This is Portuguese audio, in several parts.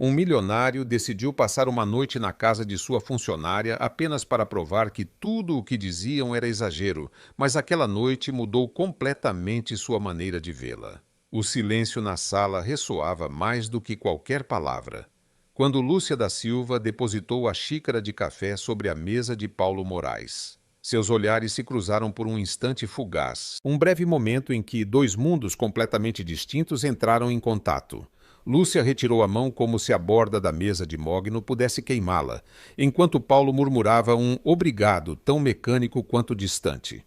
Um milionário decidiu passar uma noite na casa de sua funcionária apenas para provar que tudo o que diziam era exagero, mas aquela noite mudou completamente sua maneira de vê-la. O silêncio na sala ressoava mais do que qualquer palavra. Quando Lúcia da Silva depositou a xícara de café sobre a mesa de Paulo Moraes. Seus olhares se cruzaram por um instante fugaz, um breve momento em que dois mundos completamente distintos entraram em contato. Lúcia retirou a mão como se a borda da mesa de mogno pudesse queimá-la, enquanto Paulo murmurava um obrigado tão mecânico quanto distante.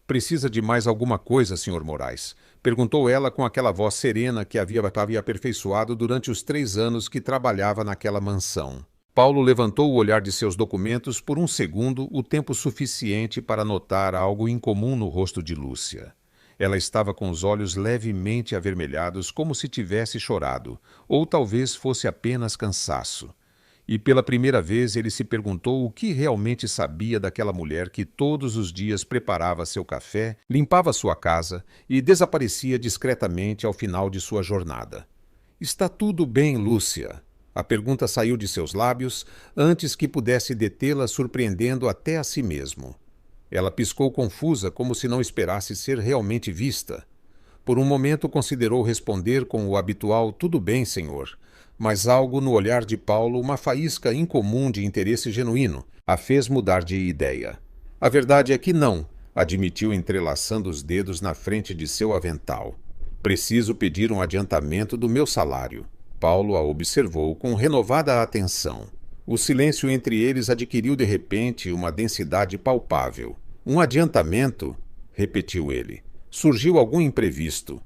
Precisa de mais alguma coisa, Sr. Moraes? Perguntou ela com aquela voz serena que havia aperfeiçoado durante os 3 anos que trabalhava naquela mansão. Paulo levantou o olhar de seus documentos por um segundo, o tempo suficiente para notar algo incomum no rosto de Lúcia. Ela estava com os olhos levemente avermelhados, como se tivesse chorado, ou talvez fosse apenas cansaço. E pela primeira vez ele se perguntou o que realmente sabia daquela mulher que todos os dias preparava seu café, limpava sua casa e desaparecia discretamente ao final de sua jornada. Está tudo bem, Lúcia? A pergunta saiu de seus lábios antes que pudesse detê-la, surpreendendo até a si mesmo. Ela piscou confusa, como se não esperasse ser realmente vista. Por um momento considerou responder com o habitual "tudo bem, senhor", mas algo no olhar de Paulo, uma faísca incomum de interesse genuíno, a fez mudar de ideia. "A verdade é que não", admitiu entrelaçando os dedos na frente de seu avental. "Preciso pedir um adiantamento do meu salário." Paulo a observou com renovada atenção. O silêncio entre eles adquiriu de repente uma densidade palpável. "Um adiantamento?" repetiu ele. "Surgiu algum imprevisto?"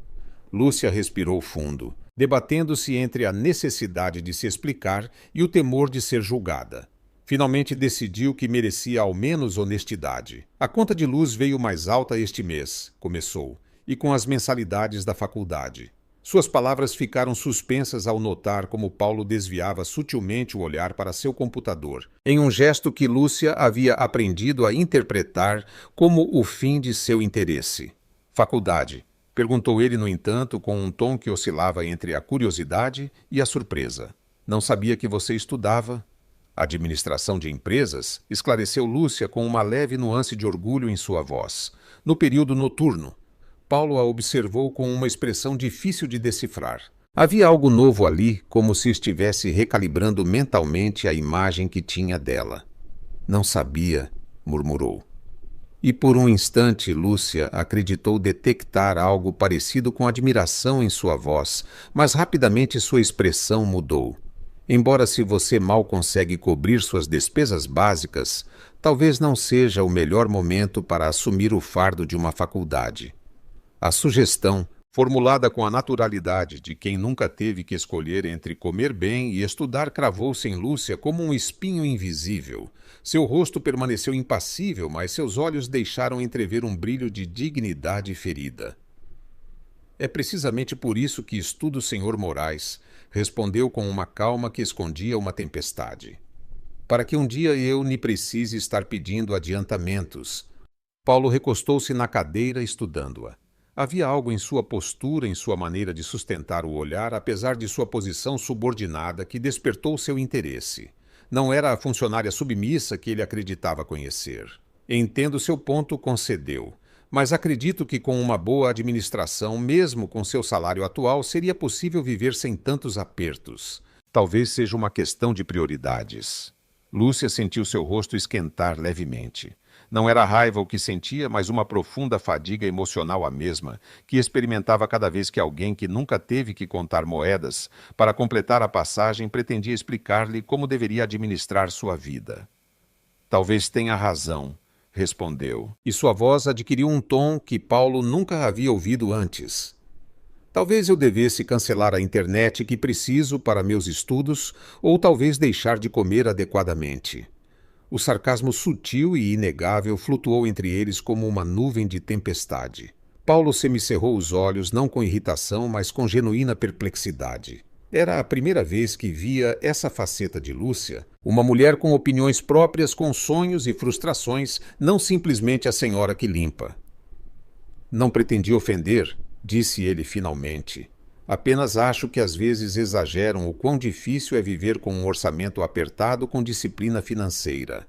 Lúcia respirou fundo, debatendo-se entre a necessidade de se explicar e o temor de ser julgada. Finalmente decidiu que merecia ao menos honestidade. "A conta de luz veio mais alta este mês", começou, "e com as mensalidades da faculdade." Suas palavras ficaram suspensas ao notar como Paulo desviava sutilmente o olhar para seu computador, em um gesto que Lúcia havia aprendido a interpretar como o fim de seu interesse. "Faculdade?" perguntou ele, no entanto, com um tom que oscilava entre a curiosidade e a surpresa. "Não sabia que você estudava." "Administração de empresas?" esclareceu Lúcia com uma leve nuance de orgulho em sua voz. "No período noturno." Paulo a observou com uma expressão difícil de decifrar. Havia algo novo ali, como se estivesse recalibrando mentalmente a imagem que tinha dela. "Não sabia", murmurou. E por um instante Lúcia acreditou detectar algo parecido com admiração em sua voz, mas rapidamente sua expressão mudou. "Embora se você mal consegue cobrir suas despesas básicas, talvez não seja o melhor momento para assumir o fardo de uma faculdade." A sugestão, formulada com a naturalidade de quem nunca teve que escolher entre comer bem e estudar, cravou-se em Lúcia como um espinho invisível. Seu rosto permaneceu impassível, mas seus olhos deixaram entrever um brilho de dignidade ferida. "É precisamente por isso que estudo, Sr. Moraes", respondeu com uma calma que escondia uma tempestade. "Para que um dia eu nem precise estar pedindo adiantamentos." Paulo recostou-se na cadeira estudando-a. Havia algo em sua postura, em sua maneira de sustentar o olhar, apesar de sua posição subordinada, que despertou seu interesse. Não era a funcionária submissa que ele acreditava conhecer. "Entendo seu ponto", concedeu. "Mas acredito que com uma boa administração, mesmo com seu salário atual, seria possível viver sem tantos apertos. Talvez seja uma questão de prioridades." Lúcia sentiu seu rosto esquentar levemente. Não era raiva o que sentia, mas uma profunda fadiga emocional a mesma, que experimentava cada vez que alguém que nunca teve que contar moedas para completar a passagem pretendia explicar-lhe como deveria administrar sua vida. "Talvez tenha razão", respondeu, e sua voz adquiriu um tom que Paulo nunca havia ouvido antes. "Talvez eu devesse cancelar a internet que preciso para meus estudos, ou talvez deixar de comer adequadamente." O sarcasmo sutil e inegável flutuou entre eles como uma nuvem de tempestade. Paulo semicerrou os olhos, não com irritação, mas com genuína perplexidade. Era a primeira vez que via essa faceta de Lúcia, uma mulher com opiniões próprias, com sonhos e frustrações, não simplesmente a senhora que limpa. "Não pretendi ofender", disse ele finalmente. Apenas acho que às vezes exageram o quão difícil é viver com um orçamento apertado com disciplina financeira.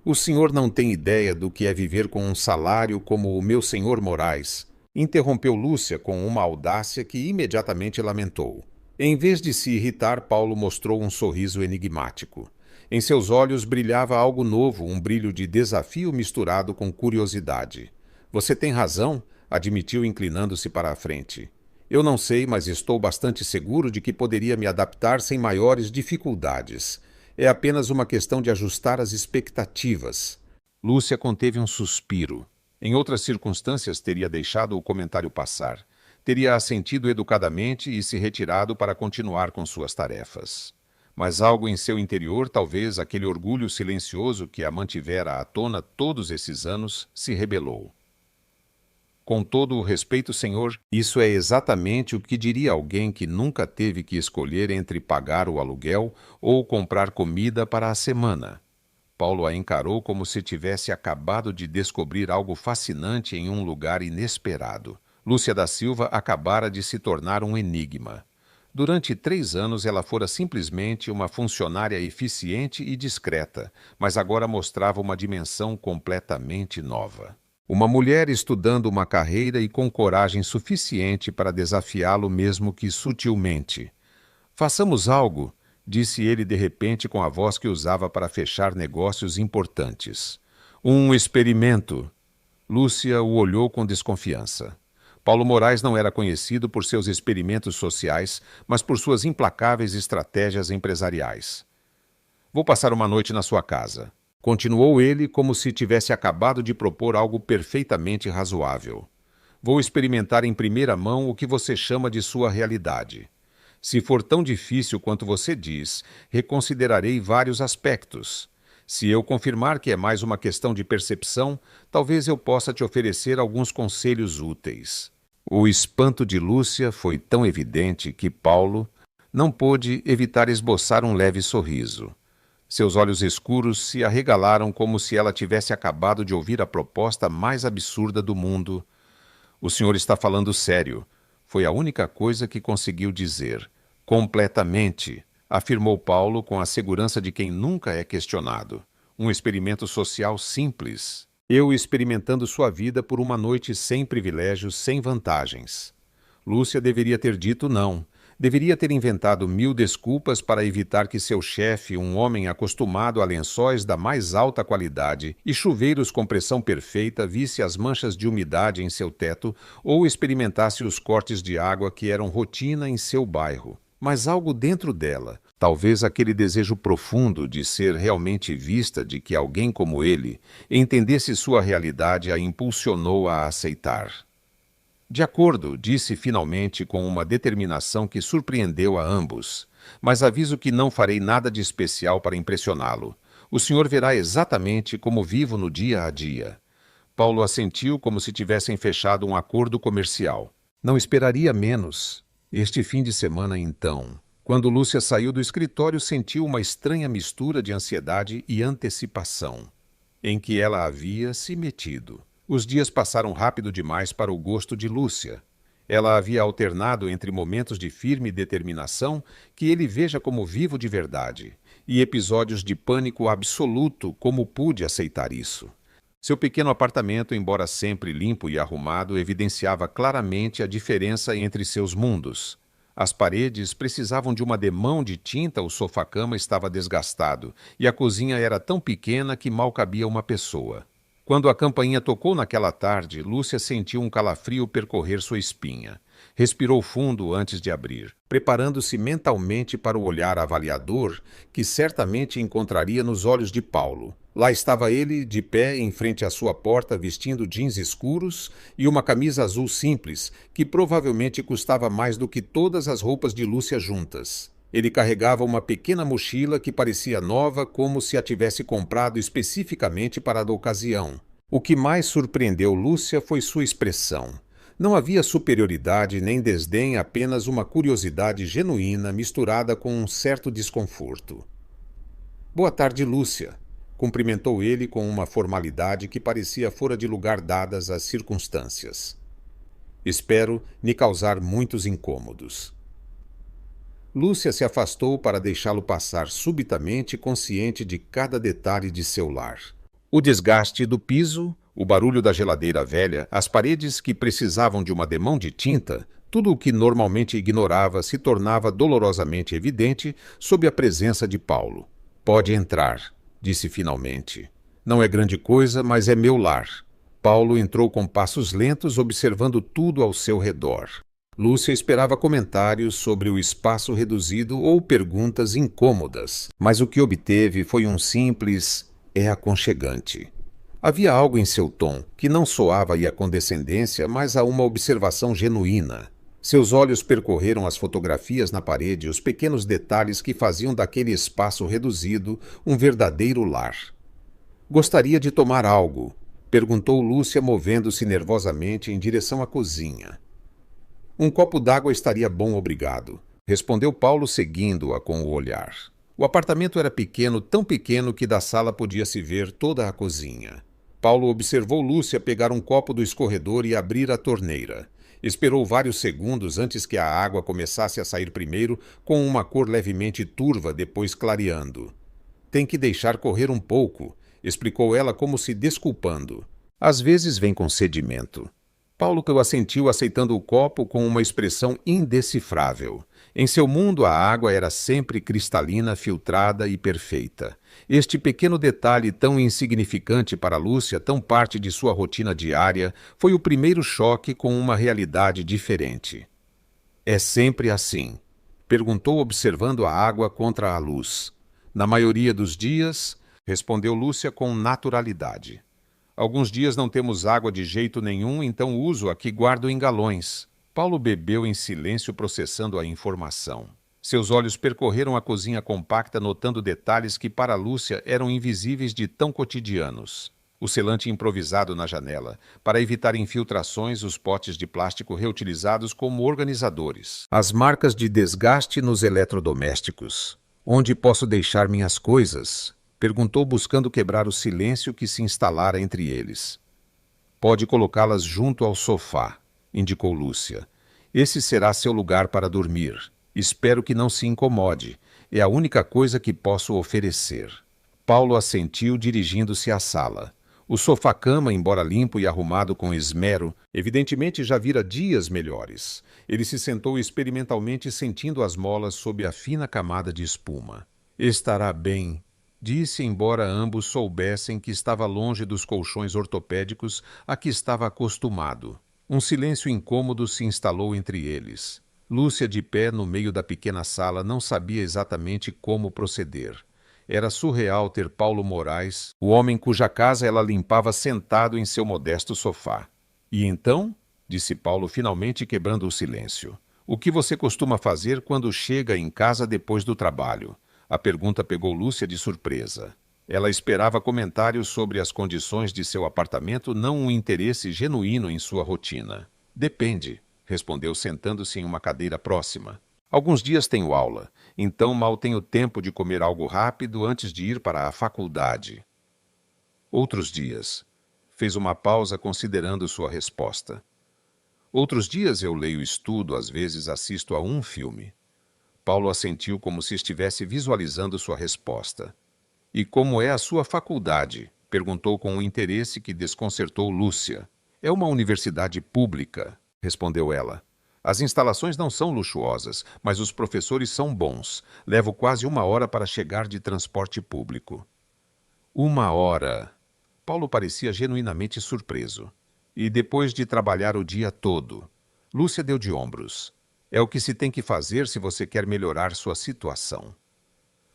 O senhor não tem ideia do que é viver com um salário como o meu senhor Moraes, interrompeu Lúcia com uma audácia que imediatamente lamentou. Em vez de se irritar, Paulo mostrou um sorriso enigmático. Em seus olhos brilhava algo novo, um brilho de desafio misturado com curiosidade. Você tem razão, admitiu inclinando-se para a frente. Eu não sei, mas estou bastante seguro de que poderia me adaptar sem maiores dificuldades. É apenas uma questão de ajustar as expectativas. Lúcia conteve um suspiro. Em outras circunstâncias teria deixado o comentário passar. Teria assentido educadamente e se retirado para continuar com suas tarefas. Mas algo em seu interior, talvez aquele orgulho silencioso que a mantivera à tona todos esses anos, se rebelou. Com todo o respeito, senhor, isso é exatamente o que diria alguém que nunca teve que escolher entre pagar o aluguel ou comprar comida para a semana. Paulo a encarou como se tivesse acabado de descobrir algo fascinante em um lugar inesperado. Lúcia da Silva acabara de se tornar um enigma. Durante 3 anos ela fora simplesmente uma funcionária eficiente e discreta, mas agora mostrava uma dimensão completamente nova. Uma mulher estudando uma carreira e com coragem suficiente para desafiá-lo mesmo que sutilmente. Façamos algo, disse ele de repente com a voz que usava para fechar negócios importantes. Um experimento. Lúcia o olhou com desconfiança. Paulo Moraes não era conhecido por seus experimentos sociais, mas por suas implacáveis estratégias empresariais. Vou passar uma noite na sua casa. Continuou ele como se tivesse acabado de propor algo perfeitamente razoável. Vou experimentar em primeira mão o que você chama de sua realidade. Se for tão difícil quanto você diz, reconsiderarei vários aspectos. Se eu confirmar que é mais uma questão de percepção, talvez eu possa te oferecer alguns conselhos úteis. O espanto de Lúcia foi tão evidente que Paulo não pôde evitar esboçar um leve sorriso. Seus olhos escuros se arregalaram como se ela tivesse acabado de ouvir a proposta mais absurda do mundo. O senhor está falando sério. Foi a única coisa que conseguiu dizer. Completamente, afirmou Paulo com a segurança de quem nunca é questionado. Um experimento social simples. Eu experimentando sua vida por uma noite sem privilégios, sem vantagens. Lúcia deveria ter dito não. Deveria ter inventado 1000 desculpas para evitar que seu chefe, um homem acostumado a lençóis da mais alta qualidade e chuveiros com pressão perfeita, visse as manchas de umidade em seu teto ou experimentasse os cortes de água que eram rotina em seu bairro. Mas algo dentro dela, talvez aquele desejo profundo de ser realmente vista, de que alguém como ele entendesse sua realidade, a impulsionou a aceitar. De acordo, disse finalmente com uma determinação que surpreendeu a ambos. Mas aviso que não farei nada de especial para impressioná-lo. O senhor verá exatamente como vivo no dia a dia. Paulo assentiu como se tivessem fechado um acordo comercial. Não esperaria menos. Este fim de semana, então. Quando Lúcia saiu do escritório, sentiu uma estranha mistura de ansiedade e antecipação, em que ela havia se metido. Os dias passaram rápido demais para o gosto de Lúcia. Ela havia alternado entre momentos de firme determinação, que ele veja como vivo de verdade, e episódios de pânico absoluto, como pude aceitar isso. Seu pequeno apartamento, embora sempre limpo e arrumado, evidenciava claramente a diferença entre seus mundos. As paredes precisavam de uma demão de tinta, o sofá-cama estava desgastado, e a cozinha era tão pequena que mal cabia uma pessoa. Quando a campainha tocou naquela tarde, Lúcia sentiu um calafrio percorrer sua espinha. Respirou fundo antes de abrir, preparando-se mentalmente para o olhar avaliador que certamente encontraria nos olhos de Paulo. Lá estava ele, de pé, em frente à sua porta, vestindo jeans escuros e uma camisa azul simples, que provavelmente custava mais do que todas as roupas de Lúcia juntas. Ele carregava uma pequena mochila que parecia nova, como se a tivesse comprado especificamente para a ocasião. O que mais surpreendeu Lúcia foi sua expressão. Não havia superioridade nem desdém, apenas uma curiosidade genuína misturada com um certo desconforto. Boa tarde, Lúcia, cumprimentou ele com uma formalidade que parecia fora de lugar dadas as circunstâncias. Espero lhe causar muitos incômodos. Lúcia se afastou para deixá-lo passar subitamente, consciente de cada detalhe de seu lar. O desgaste do piso, o barulho da geladeira velha, as paredes que precisavam de uma demão de tinta, tudo o que normalmente ignorava se tornava dolorosamente evidente sob a presença de Paulo. "Pode entrar", disse finalmente. "Não é grande coisa, mas é meu lar." Paulo entrou com passos lentos, observando tudo ao seu redor. Lúcia esperava comentários sobre o espaço reduzido ou perguntas incômodas, mas o que obteve foi um simples "é aconchegante." Havia algo em seu tom que não soava a condescendência, mas a uma observação genuína. Seus olhos percorreram as fotografias na parede e os pequenos detalhes que faziam daquele espaço reduzido um verdadeiro lar. "Gostaria de tomar algo?" perguntou Lúcia, movendo-se nervosamente em direção à cozinha. "Um copo d'água estaria bom, obrigado", respondeu Paulo, seguindo-a com o olhar. O apartamento era pequeno, tão pequeno que da sala podia-se ver toda a cozinha. Paulo observou Lúcia pegar um copo do escorredor e abrir a torneira. Esperou vários segundos antes que a água começasse a sair primeiro, com uma cor levemente turva, depois clareando. "Tem que deixar correr um pouco", explicou ela como se desculpando. "Às vezes vem com sedimento." Paulo assentiu, aceitando o copo com uma expressão indecifrável. Em seu mundo, a água era sempre cristalina, filtrada e perfeita. Este pequeno detalhe, tão insignificante para Lúcia, tão parte de sua rotina diária, foi o primeiro choque com uma realidade diferente. "É sempre assim?" perguntou, observando a água contra a luz. "Na maioria dos dias", respondeu Lúcia com naturalidade. "Alguns dias não temos água de jeito nenhum, então uso a que guardo em galões." Paulo bebeu em silêncio, processando a informação. Seus olhos percorreram a cozinha compacta, notando detalhes que para Lúcia eram invisíveis de tão cotidianos. O selante improvisado na janela, para evitar infiltrações, os potes de plástico reutilizados como organizadores. As marcas de desgaste nos eletrodomésticos. "Onde posso deixar minhas coisas?" perguntou, buscando quebrar o silêncio que se instalara entre eles. "Pode colocá-las junto ao sofá", indicou Lúcia. "Esse será seu lugar para dormir. Espero que não se incomode. É a única coisa que posso oferecer." Paulo assentiu, dirigindo-se à sala. O sofá-cama, embora limpo e arrumado com esmero, evidentemente já vira dias melhores. Ele se sentou experimentalmente, sentindo as molas sob a fina camada de espuma. "Estará bem", disse, embora ambos soubessem que estava longe dos colchões ortopédicos a que estava acostumado. Um silêncio incômodo se instalou entre eles. Lúcia, de pé no meio da pequena sala, não sabia exatamente como proceder. Era surreal ter Paulo Moraes, o homem cuja casa ela limpava, sentado em seu modesto sofá. "E então?", disse Paulo, finalmente quebrando o silêncio. "O que você costuma fazer quando chega em casa depois do trabalho?" A pergunta pegou Lúcia de surpresa. Ela esperava comentários sobre as condições de seu apartamento, não um interesse genuíno em sua rotina. "Depende", respondeu, sentando-se em uma cadeira próxima. "Alguns dias tenho aula, então mal tenho tempo de comer algo rápido antes de ir para a faculdade." "Outros dias", fez uma pausa considerando sua resposta. "Outros dias eu leio, estudo, às vezes assisto a um filme." Paulo assentiu como se estivesse visualizando sua resposta. "E como é a sua faculdade?", perguntou com um interesse que desconcertou Lúcia. "É uma universidade pública", respondeu ela. "As instalações não são luxuosas, mas os professores são bons. Levo quase 1 hora para chegar de transporte público." 1 hora? Paulo parecia genuinamente surpreso. "E depois de trabalhar o dia todo?" Lúcia deu de ombros. "É o que se tem que fazer se você quer melhorar sua situação."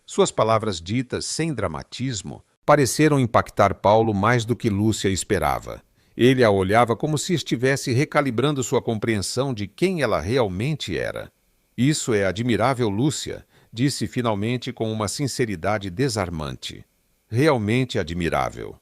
Suas palavras, ditas sem dramatismo, pareceram impactar Paulo mais do que Lúcia esperava. Ele a olhava como se estivesse recalibrando sua compreensão de quem ela realmente era. "Isso é admirável, Lúcia", disse finalmente com uma sinceridade desarmante. "Realmente admirável."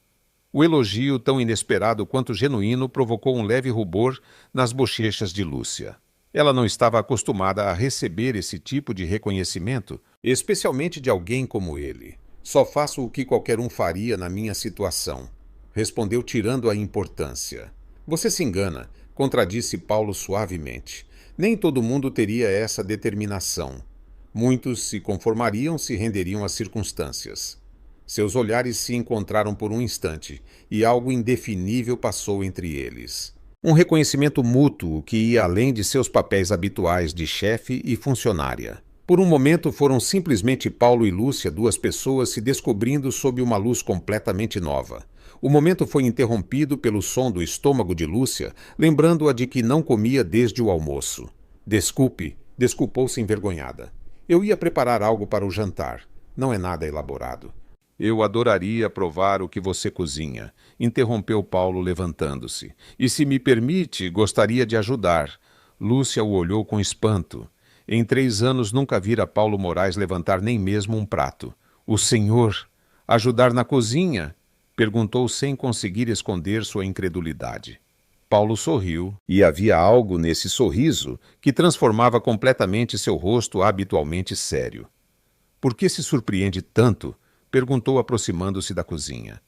O elogio, tão inesperado quanto genuíno, provocou um leve rubor nas bochechas de Lúcia. Ela não estava acostumada a receber esse tipo de reconhecimento, especialmente de alguém como ele. "Só faço o que qualquer um faria na minha situação", respondeu, tirando a importância. "Você se engana. contradisse Paulo suavemente. Nem todo mundo teria essa determinação. Muitos se conformariam, se renderiam às circunstâncias. Seus olhares se encontraram por um instante, e algo indefinível passou entre eles. Um reconhecimento mútuo que ia além de seus papéis habituais de chefe e funcionária. Por um momento foram simplesmente Paulo e Lúcia, duas pessoas se descobrindo sob uma luz completamente nova. O momento foi interrompido pelo som do estômago de Lúcia, lembrando-a de que não comia desde o almoço. Desculpe, desculpou-se envergonhada. Eu ia preparar algo para o jantar. Não é nada elaborado. Eu adoraria provar o que você cozinha, interrompeu Paulo levantando-se. E se me permite, gostaria de ajudar. Lúcia o olhou com espanto. Em 3 anos nunca vira Paulo Moraes levantar nem mesmo um prato. O senhor ajudar na cozinha? Perguntou sem conseguir esconder sua incredulidade. Paulo sorriu, e havia algo nesse sorriso que transformava completamente seu rosto habitualmente sério. Por que se surpreende tanto? Perguntou aproximando-se da cozinha.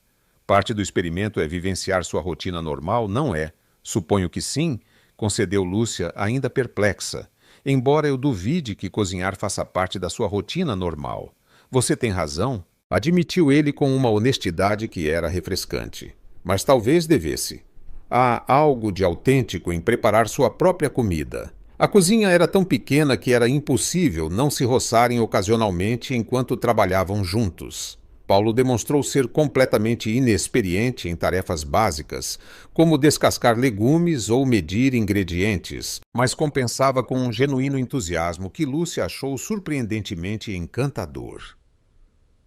Parte do experimento é vivenciar sua rotina normal, não é? Suponho que sim, concedeu Lúcia, ainda perplexa. Embora eu duvide que cozinhar faça parte da sua rotina normal. Você tem razão, admitiu ele com uma honestidade que era refrescante. Mas talvez devesse. Há algo de autêntico em preparar sua própria comida. A cozinha era tão pequena que era impossível não se roçarem ocasionalmente enquanto trabalhavam juntos. Paulo demonstrou ser completamente inexperiente em tarefas básicas, como descascar legumes ou medir ingredientes, mas compensava com um genuíno entusiasmo que Lúcia achou surpreendentemente encantador.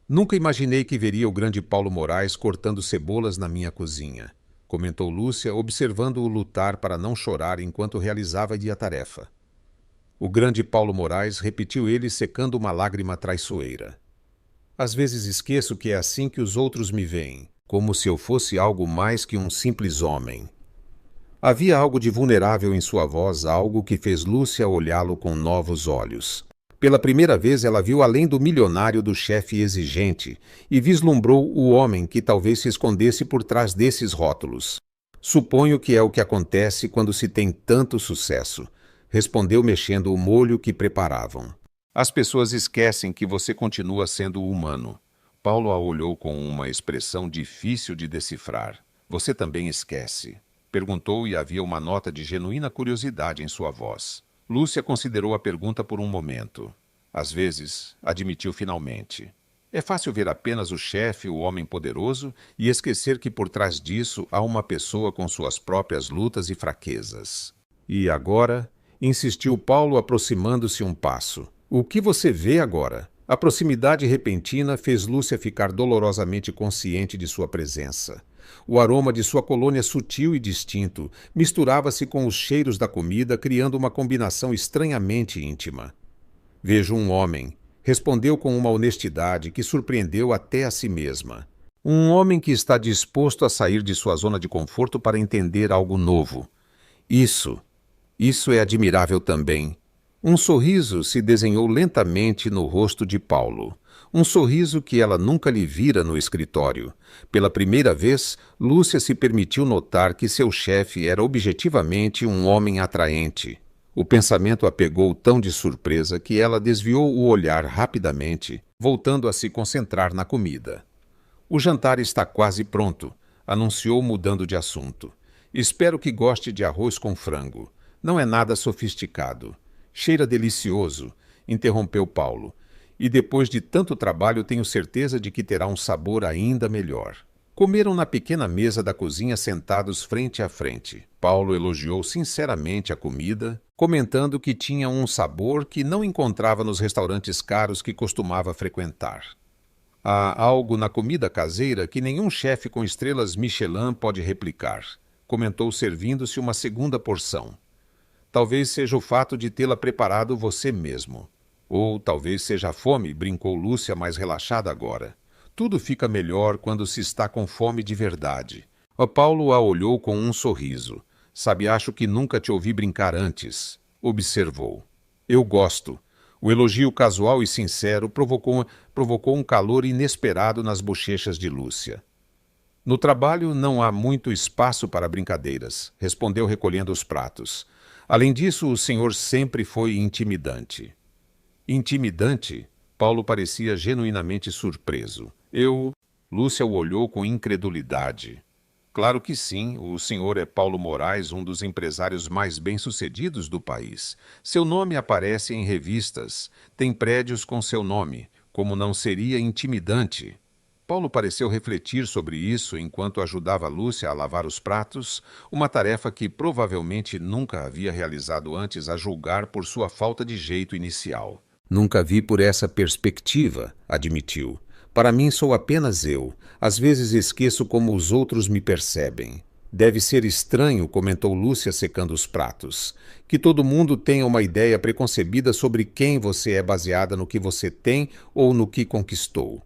Nunca imaginei que veria o grande Paulo Moraes cortando cebolas na minha cozinha, comentou Lúcia, observando-o lutar para não chorar enquanto realizava a tarefa. O grande Paulo Moraes, repetiu ele, secando uma lágrima traiçoeira. Às vezes esqueço que é assim que os outros me veem, como se eu fosse algo mais que um simples homem. Havia algo de vulnerável em sua voz, algo que fez Lúcia olhá-lo com novos olhos. Pela primeira vez ela viu além do milionário do chefe exigente e vislumbrou o homem que talvez se escondesse por trás desses rótulos. Suponho que é o que acontece quando se tem tanto sucesso, respondeu mexendo o molho que preparavam. As pessoas esquecem que você continua sendo humano. Paulo a olhou com uma expressão difícil de decifrar. Você também esquece? Perguntou e havia uma nota de genuína curiosidade em sua voz. Lúcia considerou a pergunta por um momento. Às vezes, admitiu finalmente. É fácil ver apenas o chefe, o homem poderoso, e esquecer que por trás disso há uma pessoa com suas próprias lutas e fraquezas. E agora? Insistiu Paulo, aproximando-se um passo. O que você vê agora? A proximidade repentina fez Lúcia ficar dolorosamente consciente de sua presença. O aroma de sua colônia sutil e distinto misturava-se com os cheiros da comida, criando uma combinação estranhamente íntima. Vejo um homem, respondeu com uma honestidade que surpreendeu até a si mesma. Um homem que está disposto a sair de sua zona de conforto para entender algo novo. Isso é admirável também. Um sorriso se desenhou lentamente no rosto de Paulo. Um sorriso que ela nunca lhe vira no escritório. Pela primeira vez, Lúcia se permitiu notar que seu chefe era objetivamente um homem atraente. O pensamento a pegou tão de surpresa que ela desviou o olhar rapidamente, voltando a se concentrar na comida. O jantar está quase pronto, anunciou mudando de assunto. Espero que goste de arroz com frango. Não é nada sofisticado. Cheira delicioso, interrompeu Paulo. E depois de tanto trabalho tenho certeza de que terá um sabor ainda melhor. Comeram na pequena mesa da cozinha sentados frente a frente. Paulo elogiou sinceramente a comida, comentando que tinha um sabor que não encontrava nos restaurantes caros que costumava frequentar. Há algo na comida caseira que nenhum chefe com estrelas Michelin pode replicar, comentou servindo-se uma segunda porção. Talvez seja o fato de tê-la preparado você mesmo. Ou talvez seja a fome, brincou Lúcia mais relaxada agora. Tudo fica melhor quando se está com fome de verdade. O Paulo a olhou com um sorriso. Sabe, acho que nunca te ouvi brincar antes. Observou. Eu gosto. O elogio casual e sincero provocou um calor inesperado nas bochechas de Lúcia. No trabalho não há muito espaço para brincadeiras, respondeu recolhendo os pratos. Além disso, o senhor sempre foi intimidante. Intimidante? Paulo parecia genuinamente surpreso. Lúcia o olhou com incredulidade. Claro que sim, o senhor é Paulo Moraes, um dos empresários mais bem-sucedidos do país. Seu nome aparece em revistas, tem prédios com seu nome. Como não seria intimidante? Paulo pareceu refletir sobre isso enquanto ajudava Lúcia a lavar os pratos, uma tarefa que provavelmente nunca havia realizado antes a julgar por sua falta de jeito inicial. Nunca vi por essa perspectiva, admitiu. Para mim sou apenas eu. Às vezes esqueço como os outros me percebem. Deve ser estranho, comentou Lúcia secando os pratos, que todo mundo tenha uma ideia preconcebida sobre quem você é baseada no que você tem ou no que conquistou.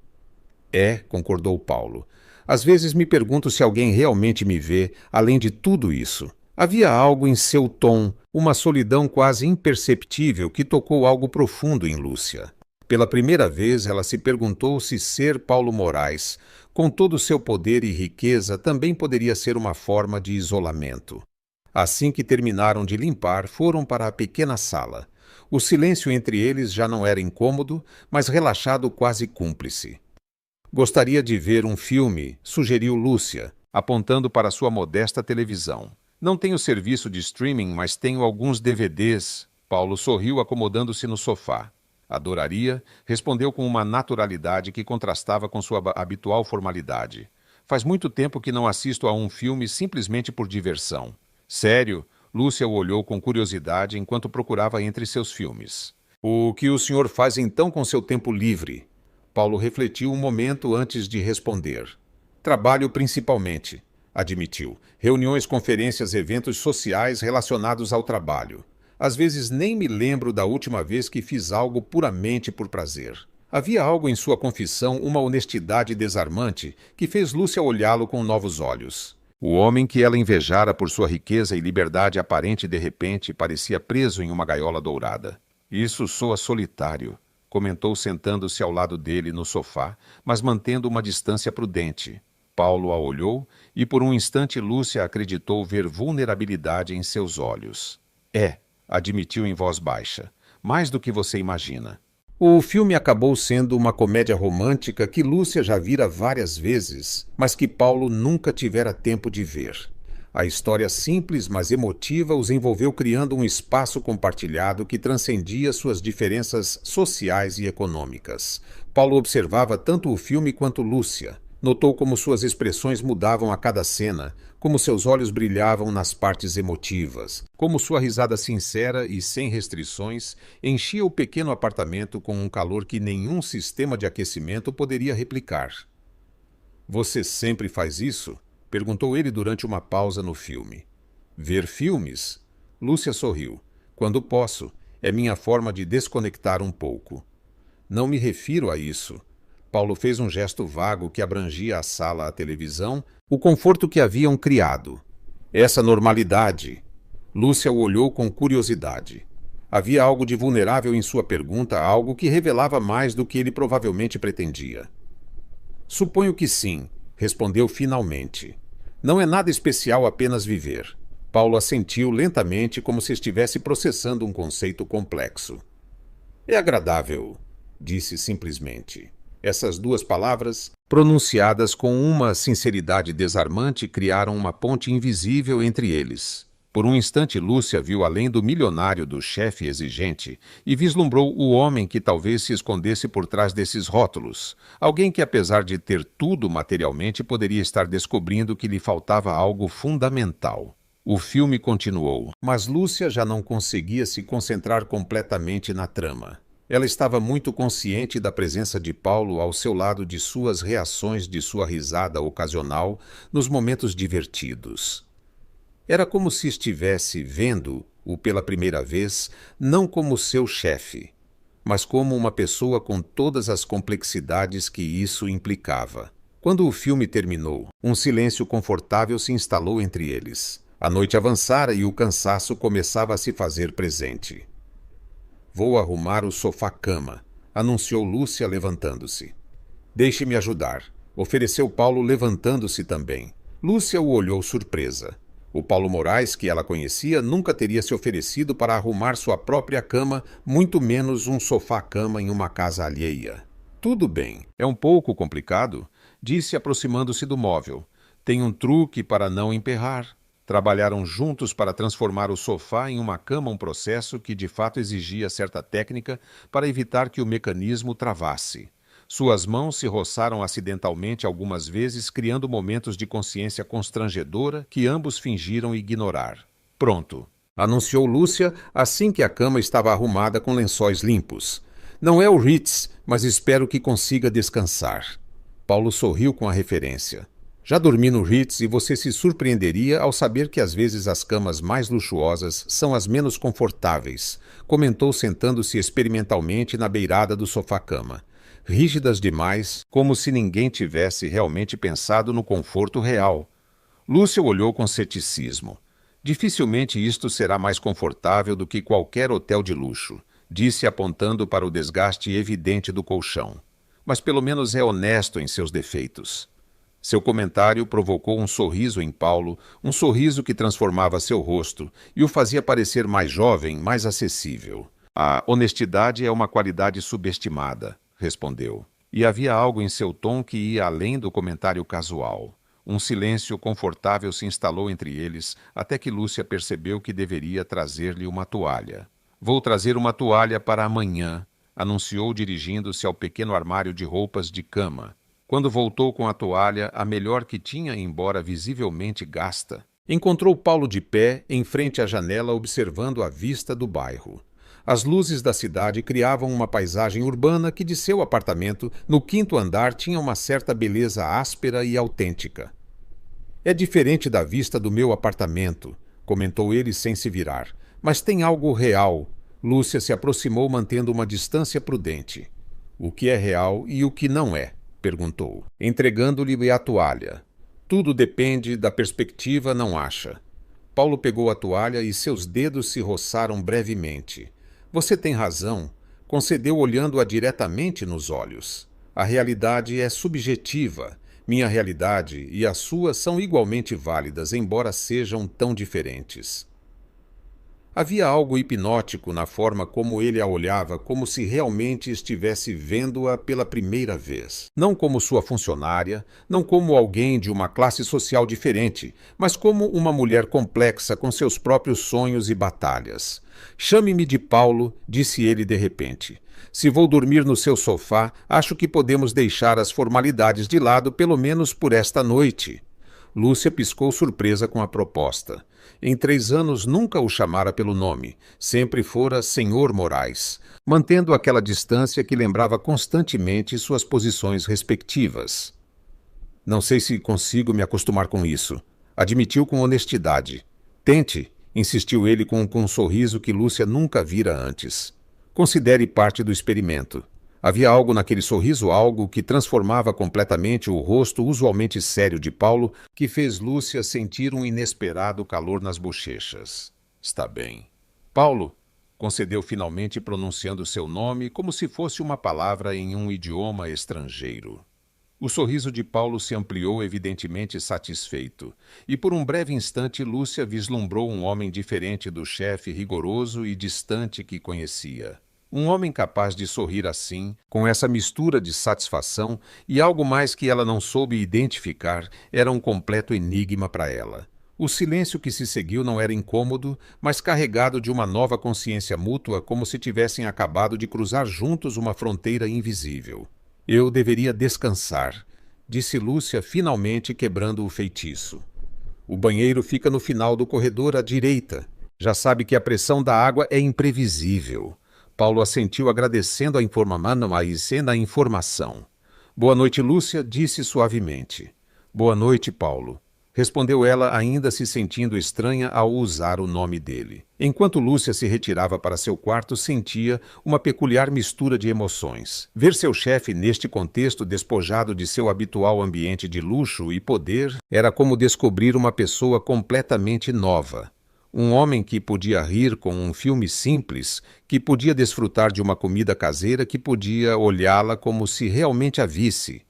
É, concordou Paulo. Às vezes me pergunto se alguém realmente me vê, além de tudo isso. Havia algo em seu tom, uma solidão quase imperceptível que tocou algo profundo em Lúcia. Pela primeira vez, ela se perguntou se ser Paulo Moraes, com todo o seu poder e riqueza, também poderia ser uma forma de isolamento. Assim que terminaram de limpar, foram para a pequena sala. O silêncio entre eles já não era incômodo, mas relaxado, quase cúmplice. Gostaria de ver um filme, sugeriu Lúcia, apontando para sua modesta televisão. Não tenho serviço de streaming, mas tenho alguns DVDs. Paulo sorriu, acomodando-se no sofá. Adoraria, respondeu com uma naturalidade que contrastava com sua habitual formalidade. Faz muito tempo que não assisto a um filme simplesmente por diversão. Sério? Lúcia o olhou com curiosidade enquanto procurava entre seus filmes. O que o senhor faz então com seu tempo livre? Paulo refletiu um momento antes de responder. Trabalho principalmente, admitiu. Reuniões, conferências, eventos sociais relacionados ao trabalho. Às vezes nem me lembro da última vez que fiz algo puramente por prazer. Havia algo em sua confissão, uma honestidade desarmante, que fez Lúcia olhá-lo com novos olhos. O homem que ela invejara por sua riqueza e liberdade aparente de repente parecia preso em uma gaiola dourada. Isso soa solitário, comentou sentando-se ao lado dele no sofá, mas mantendo uma distância prudente. Paulo a olhou e por um instante Lúcia acreditou ver vulnerabilidade em seus olhos. Admitiu em voz baixa, mais do que você imagina. O filme acabou sendo uma comédia romântica que Lúcia já vira várias vezes, mas que Paulo nunca tivera tempo de ver. A história simples, mas emotiva, os envolveu criando um espaço compartilhado que transcendia suas diferenças sociais e econômicas. Paulo observava tanto o filme quanto Lúcia. Notou como suas expressões mudavam a cada cena, como seus olhos brilhavam nas partes emotivas, como sua risada sincera e sem restrições enchia o pequeno apartamento com um calor que nenhum sistema de aquecimento poderia replicar. Você sempre faz isso? Perguntou ele durante uma pausa no filme. Ver filmes? Lúcia sorriu. Quando posso. É minha forma de desconectar um pouco. Não me refiro a isso. Paulo fez um gesto vago que abrangia a sala, a televisão, o conforto que haviam criado. Essa normalidade. Lúcia o olhou com curiosidade. Havia algo de vulnerável em sua pergunta, algo que revelava mais do que ele provavelmente pretendia. Suponho que sim, respondeu finalmente. Não é nada especial apenas viver. Paulo assentiu lentamente, como se estivesse processando um conceito complexo. É agradável, disse simplesmente. Essas duas palavras, pronunciadas com uma sinceridade desarmante, criaram uma ponte invisível entre eles. Por um instante, Lúcia viu além do milionário do chefe exigente e vislumbrou o homem que talvez se escondesse por trás desses rótulos. Alguém que, apesar de ter tudo materialmente, poderia estar descobrindo que lhe faltava algo fundamental. O filme continuou, mas Lúcia já não conseguia se concentrar completamente na trama. Ela estava muito consciente da presença de Paulo ao seu lado, de suas reações, de sua risada ocasional nos momentos divertidos. Era como se estivesse vendo-o pela primeira vez, não como seu chefe, mas como uma pessoa com todas as complexidades que isso implicava. Quando o filme terminou, um silêncio confortável se instalou entre eles. A noite avançara e o cansaço começava a se fazer presente. Vou arrumar o sofá-cama, anunciou Lúcia levantando-se. Deixe-me ajudar. ofereceu Paulo, levantando-se também. Lúcia o olhou surpresa. O Paulo Moraes, que ela conhecia, nunca teria se oferecido para arrumar sua própria cama, muito menos um sofá-cama em uma casa alheia. Tudo bem. É um pouco complicado, disse aproximando-se do móvel. Tem um truque para não emperrar. Trabalharam juntos para transformar o sofá em uma cama, um processo que de fato exigia certa técnica para evitar que o mecanismo travasse. Suas mãos se roçaram acidentalmente algumas vezes, criando momentos de consciência constrangedora que ambos fingiram ignorar. Pronto, anunciou Lúcia assim que a cama estava arrumada com lençóis limpos. Não é o Ritz, mas espero que consiga descansar. Paulo sorriu com a referência. Já dormi no Ritz e você se surpreenderia ao saber que às vezes as camas mais luxuosas são as menos confortáveis, comentou sentando-se experimentalmente na beirada do sofá-cama. Rígidas demais, como se ninguém tivesse realmente pensado no conforto real. Lúcia olhou com ceticismo. Dificilmente isto será mais confortável do que qualquer hotel de luxo, disse apontando para o desgaste evidente do colchão. Mas pelo menos é honesto em seus defeitos. Seu comentário provocou um sorriso em Paulo, um sorriso que transformava seu rosto e o fazia parecer mais jovem, mais acessível. A honestidade é uma qualidade subestimada, respondeu. E havia algo em seu tom que ia além do comentário casual. Um silêncio confortável se instalou entre eles, até que Lúcia percebeu que deveria trazer-lhe uma toalha. Vou trazer uma toalha para amanhã, anunciou dirigindo-se ao pequeno armário de roupas de cama. Quando voltou com a toalha, a melhor que tinha, embora visivelmente gasta, encontrou Paulo de pé, em frente à janela, observando a vista do bairro. As luzes da cidade criavam uma paisagem urbana que, de seu apartamento, no quinto andar, tinha uma certa beleza áspera e autêntica. É diferente da vista do meu apartamento, comentou ele sem se virar, mas tem algo real. Lúcia se aproximou mantendo uma distância prudente. O que é real e o que não é? Perguntou, entregando-lhe a toalha. Tudo depende da perspectiva, não acha? Paulo pegou a toalha e seus dedos se roçaram brevemente. Você tem razão, concedeu olhando-a diretamente nos olhos. A realidade é subjetiva. Minha realidade e a sua são igualmente válidas, embora sejam tão diferentes. Havia algo hipnótico na forma como ele a olhava, como se realmente estivesse vendo-a pela primeira vez. Não como sua funcionária, não como alguém de uma classe social diferente, mas como uma mulher complexa com seus próprios sonhos e batalhas. Chame-me de Paulo, disse ele de repente. Se vou dormir no seu sofá, acho que podemos deixar as formalidades de lado, pelo menos por esta noite. Lúcia piscou surpresa com a proposta. Em 3 anos nunca o chamara pelo nome, sempre fora Senhor Moraes, mantendo aquela distância que lembrava constantemente suas posições respectivas. Não sei se consigo me acostumar com isso, admitiu com honestidade. Tente, insistiu ele com um sorriso que Lúcia nunca vira antes. Considere parte do experimento. Havia algo naquele sorriso, algo que transformava completamente o rosto usualmente sério de Paulo, que fez Lúcia sentir um inesperado calor nas bochechas. Está bem. Paulo, concedeu finalmente pronunciando seu nome como se fosse uma palavra em um idioma estrangeiro. O sorriso de Paulo se ampliou, evidentemente satisfeito, e por um breve instante Lúcia vislumbrou um homem diferente do chefe rigoroso e distante que conhecia. Um homem capaz de sorrir assim, com essa mistura de satisfação e algo mais que ela não soube identificar, era um completo enigma para ela. O silêncio que se seguiu não era incômodo, mas carregado de uma nova consciência mútua, como se tivessem acabado de cruzar juntos uma fronteira invisível. Eu deveria descansar, disse Lúcia, finalmente quebrando o feitiço. O banheiro fica no final do corredor à direita. Já sabe que a pressão da água é imprevisível. Paulo assentiu agradecendo a informação. Boa noite, Lúcia, disse suavemente. Boa noite, Paulo. Respondeu ela, ainda se sentindo estranha ao usar o nome dele. Enquanto Lúcia se retirava para seu quarto, sentia uma peculiar mistura de emoções. Ver seu chefe neste contexto despojado de seu habitual ambiente de luxo e poder era como descobrir uma pessoa completamente nova. Um homem que podia rir com um filme simples, que podia desfrutar de uma comida caseira, que podia olhá-la como se realmente a visse.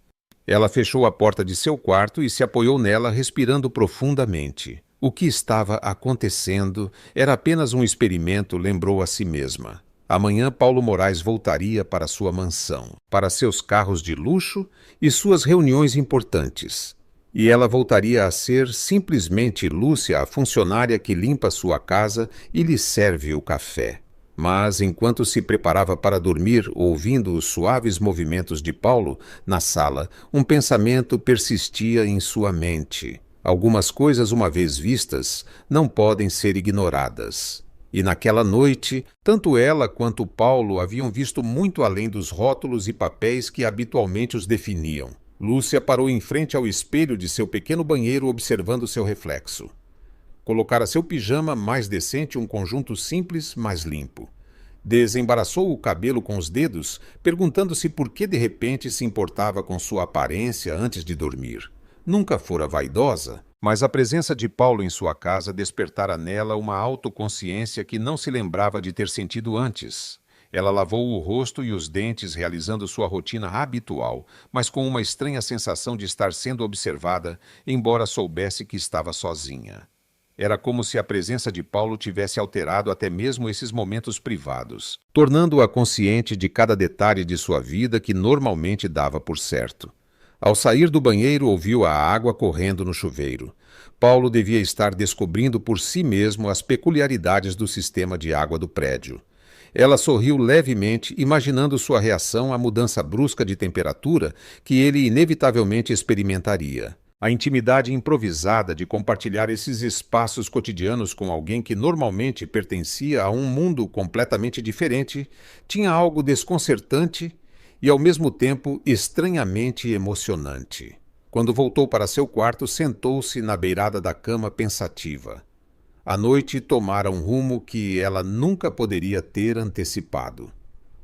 Ela fechou a porta de seu quarto e se apoiou nela, respirando profundamente. O que estava acontecendo era apenas um experimento, lembrou a si mesma. Amanhã Paulo Moraes voltaria para sua mansão, para seus carros de luxo e suas reuniões importantes. E ela voltaria a ser simplesmente Lúcia, a funcionária que limpa sua casa e lhe serve o café. Mas, enquanto se preparava para dormir, ouvindo os suaves movimentos de Paulo na sala, um pensamento persistia em sua mente. Algumas coisas, uma vez vistas, não podem ser ignoradas. E naquela noite, tanto ela quanto Paulo haviam visto muito além dos rótulos e papéis que habitualmente os definiam. Lúcia parou em frente ao espelho de seu pequeno banheiro, observando seu reflexo. Colocara seu pijama mais decente, um conjunto simples, mas limpo. Desembaraçou o cabelo com os dedos, perguntando-se por que de repente se importava com sua aparência antes de dormir. Nunca fora vaidosa, mas a presença de Paulo em sua casa despertara nela uma autoconsciência que não se lembrava de ter sentido antes. Ela lavou o rosto e os dentes, realizando sua rotina habitual, mas com uma estranha sensação de estar sendo observada, embora soubesse que estava sozinha. Era como se a presença de Paulo tivesse alterado até mesmo esses momentos privados, tornando-a consciente de cada detalhe de sua vida que normalmente dava por certo. Ao sair do banheiro, ouviu a água correndo no chuveiro. Paulo devia estar descobrindo por si mesmo as peculiaridades do sistema de água do prédio. Ela sorriu levemente, imaginando sua reação à mudança brusca de temperatura que ele inevitavelmente experimentaria. A intimidade improvisada de compartilhar esses espaços cotidianos com alguém que normalmente pertencia a um mundo completamente diferente tinha algo desconcertante e, ao mesmo tempo, estranhamente emocionante. Quando voltou para seu quarto, sentou-se na beirada da cama pensativa. A noite tomara um rumo que ela nunca poderia ter antecipado.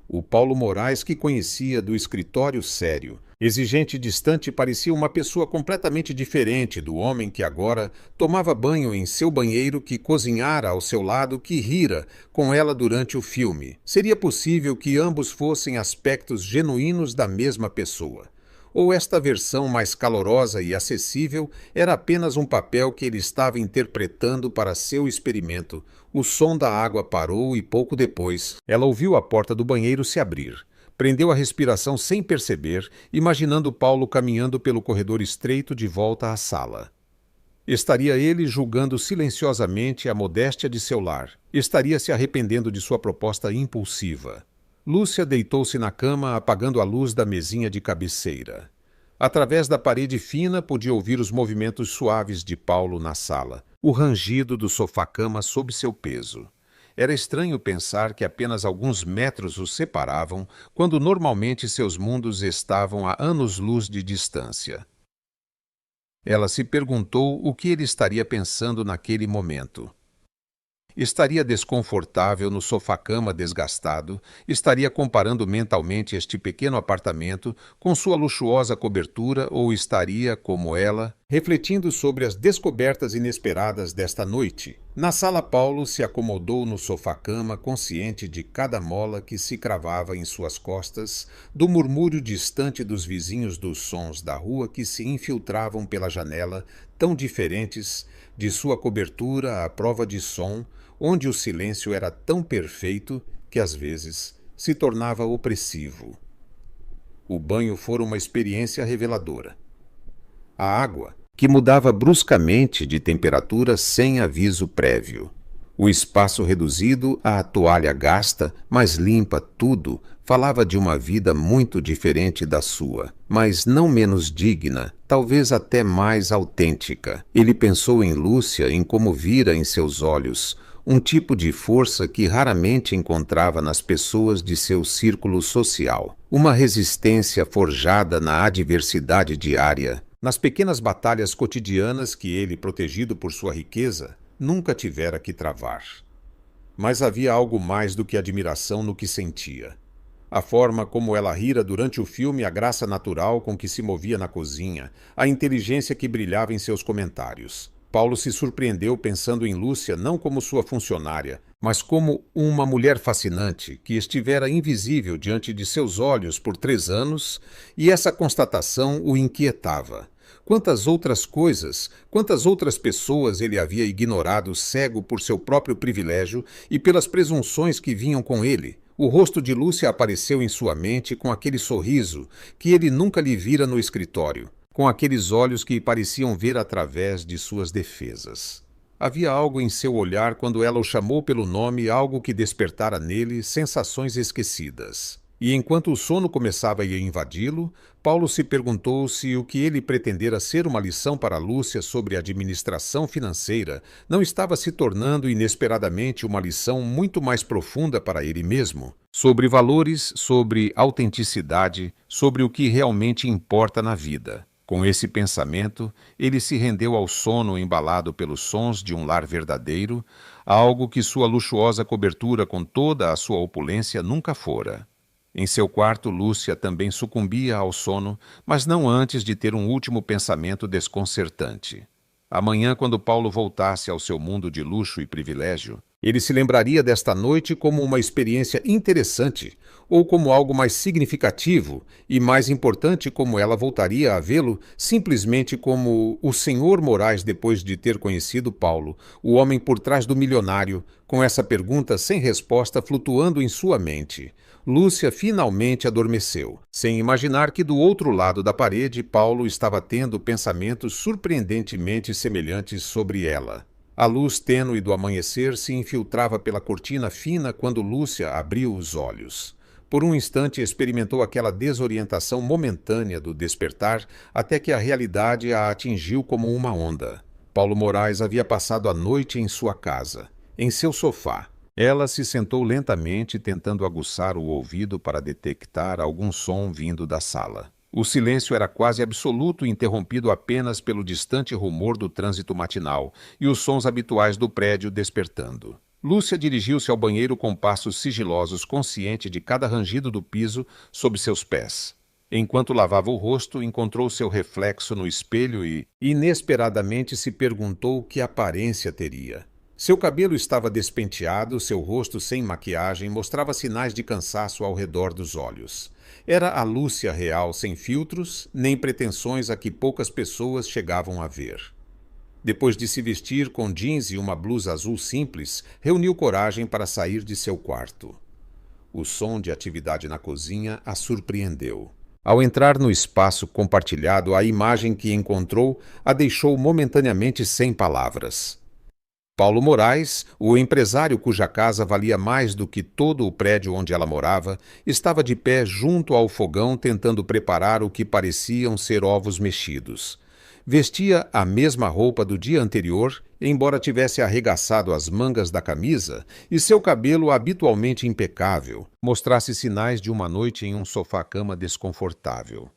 O Paulo Moraes, que conhecia do escritório sério, exigente e distante, parecia uma pessoa completamente diferente do homem que agora tomava banho em seu banheiro, que cozinhara ao seu lado, que rira com ela durante o filme. Seria possível que ambos fossem aspectos genuínos da mesma pessoa? Ou esta versão mais calorosa e acessível era apenas um papel que ele estava interpretando para seu experimento? O som da água parou e pouco depois ela ouviu a porta do banheiro se abrir. Prendeu a respiração sem perceber, imaginando Paulo caminhando pelo corredor estreito de volta à sala. Estaria ele julgando silenciosamente a modéstia de seu lar. Estaria se arrependendo de sua proposta impulsiva. Lúcia deitou-se na cama, apagando a luz da mesinha de cabeceira. Através da parede fina, podia ouvir os movimentos suaves de Paulo na sala, o rangido do sofá-cama sob seu peso. Era estranho pensar que apenas alguns metros os separavam, quando normalmente seus mundos estavam a anos-luz de distância. Ela se perguntou o que ele estaria pensando naquele momento. Estaria desconfortável no sofá-cama desgastado, estaria comparando mentalmente este pequeno apartamento com sua luxuosa cobertura ou estaria, como ela, refletindo sobre as descobertas inesperadas desta noite? Na sala, Paulo se acomodou no sofá-cama, consciente de cada mola que se cravava em suas costas, do murmúrio distante dos vizinhos, dos sons da rua que se infiltravam pela janela, tão diferentes, de sua cobertura à prova de som, onde o silêncio era tão perfeito que, às vezes, se tornava opressivo. O banho fora uma experiência reveladora. A água, que mudava bruscamente de temperatura sem aviso prévio. O espaço reduzido, a toalha gasta, mas limpa, tudo, falava de uma vida muito diferente da sua, mas não menos digna, talvez até mais autêntica. Ele pensou em Lúcia, em como vira em seus olhos, um tipo de força que raramente encontrava nas pessoas de seu círculo social. Uma resistência forjada na adversidade diária, nas pequenas batalhas cotidianas que ele, protegido por sua riqueza, nunca tivera que travar. Mas havia algo mais do que admiração no que sentia. A forma como ela rira durante o filme, a graça natural com que se movia na cozinha, a inteligência que brilhava em seus comentários. Paulo se surpreendeu pensando em Lúcia não como sua funcionária, mas como uma mulher fascinante que estivera invisível diante de seus olhos por 3 anos, e essa constatação o inquietava. Quantas outras coisas, quantas outras pessoas ele havia ignorado cego por seu próprio privilégio e pelas presunções que vinham com ele. O rosto de Lúcia apareceu em sua mente com aquele sorriso que ele nunca lhe vira no escritório, com aqueles olhos que pareciam ver através de suas defesas. Havia algo em seu olhar quando ela o chamou pelo nome, algo que despertara nele sensações esquecidas. E enquanto o sono começava a invadi-lo, Paulo se perguntou se o que ele pretendera ser uma lição para Lúcia sobre administração financeira não estava se tornando inesperadamente uma lição muito mais profunda para ele mesmo, sobre valores, sobre autenticidade, sobre o que realmente importa na vida. Com esse pensamento, ele se rendeu ao sono embalado pelos sons de um lar verdadeiro, algo que sua luxuosa cobertura com toda a sua opulência nunca fora. Em seu quarto, Lúcia também sucumbia ao sono, mas não antes de ter um último pensamento desconcertante. Amanhã, quando Paulo voltasse ao seu mundo de luxo e privilégio, ele se lembraria desta noite como uma experiência interessante, ou como algo mais significativo, e mais importante, como ela voltaria a vê-lo simplesmente como o Sr. Moraes depois de ter conhecido Paulo, o homem por trás do milionário, com essa pergunta sem resposta flutuando em sua mente. Lúcia finalmente adormeceu, sem imaginar que do outro lado da parede Paulo estava tendo pensamentos surpreendentemente semelhantes sobre ela. A luz tênue do amanhecer se infiltrava pela cortina fina quando Lúcia abriu os olhos. Por um instante experimentou aquela desorientação momentânea do despertar, até que a realidade a atingiu como uma onda. Paulo Moraes havia passado a noite em sua casa, em seu sofá. Ela se sentou lentamente, tentando aguçar o ouvido para detectar algum som vindo da sala. O silêncio era quase absoluto, interrompido apenas pelo distante rumor do trânsito matinal e os sons habituais do prédio despertando. Lúcia dirigiu-se ao banheiro com passos sigilosos, consciente de cada rangido do piso sob seus pés. Enquanto lavava o rosto, encontrou seu reflexo no espelho e, inesperadamente, se perguntou que aparência teria. Seu cabelo estava despenteado, seu rosto sem maquiagem mostrava sinais de cansaço ao redor dos olhos. Era a Lúcia real, sem filtros, nem pretensões a que poucas pessoas chegavam a ver. Depois de se vestir com jeans e uma blusa azul simples, reuniu coragem para sair de seu quarto. O som de atividade na cozinha a surpreendeu. Ao entrar no espaço compartilhado, a imagem que encontrou a deixou momentaneamente sem palavras. Paulo Moraes, o empresário cuja casa valia mais do que todo o prédio onde ela morava, estava de pé junto ao fogão tentando preparar o que pareciam ser ovos mexidos. Vestia a mesma roupa do dia anterior, embora tivesse arregaçado as mangas da camisa, e seu cabelo, habitualmente impecável, mostrasse sinais de uma noite em um sofá-cama desconfortável.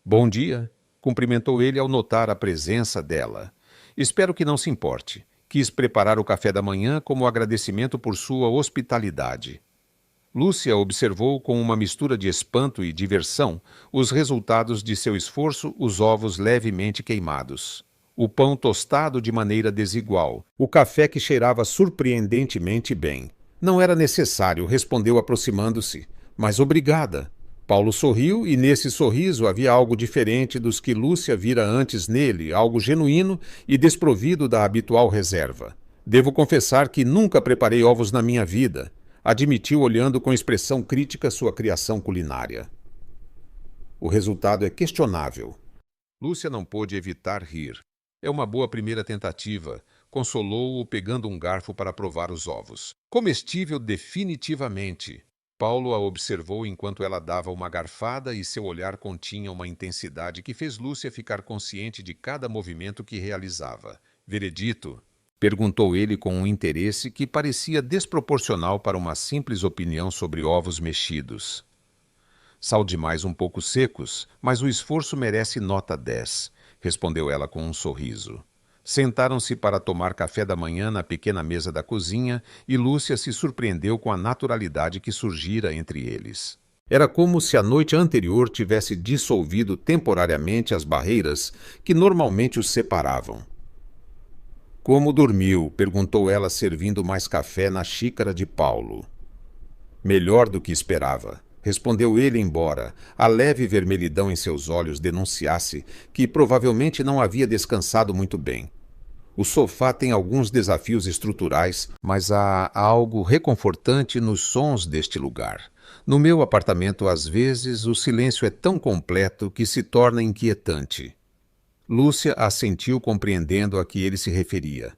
"Bom dia", cumprimentou ele ao notar a presença dela. "Espero que não se importe. Quis preparar o café da manhã como agradecimento por sua hospitalidade." Lúcia observou com uma mistura de espanto e diversão os resultados de seu esforço, os ovos levemente queimados, o pão tostado de maneira desigual, o café que cheirava surpreendentemente bem. "Não era necessário", respondeu aproximando-se. "Mas obrigada." Paulo sorriu e nesse sorriso havia algo diferente dos que Lúcia vira antes nele, algo genuíno e desprovido da habitual reserva. "Devo confessar que nunca preparei ovos na minha vida", admitiu olhando com expressão crítica sua criação culinária. "O resultado é questionável." Lúcia não pôde evitar rir. "É uma boa primeira tentativa", consolou-o pegando um garfo para provar os ovos. "Comestível definitivamente." Paulo a observou enquanto ela dava uma garfada e seu olhar continha uma intensidade que fez Lúcia ficar consciente de cada movimento que realizava. "Veredito?" perguntou ele com um interesse que parecia desproporcional para uma simples opinião sobre ovos mexidos. "Sal demais um pouco secos, mas o esforço merece nota 10, respondeu ela com um sorriso. Sentaram-se para tomar café da manhã na pequena mesa da cozinha e Lúcia se surpreendeu com a naturalidade que surgira entre eles. Era como se a noite anterior tivesse dissolvido temporariamente as barreiras que normalmente os separavam. Como dormiu? Perguntou ela, servindo mais café na xícara de Paulo. Melhor do que esperava, respondeu ele, embora a leve vermelhidão em seus olhos denunciasse que provavelmente não havia descansado muito bem. O sofá tem alguns desafios estruturais, mas há algo reconfortante nos sons deste lugar. No meu apartamento, às vezes, o silêncio é tão completo que se torna inquietante. Lúcia assentiu, compreendendo a que ele se referia.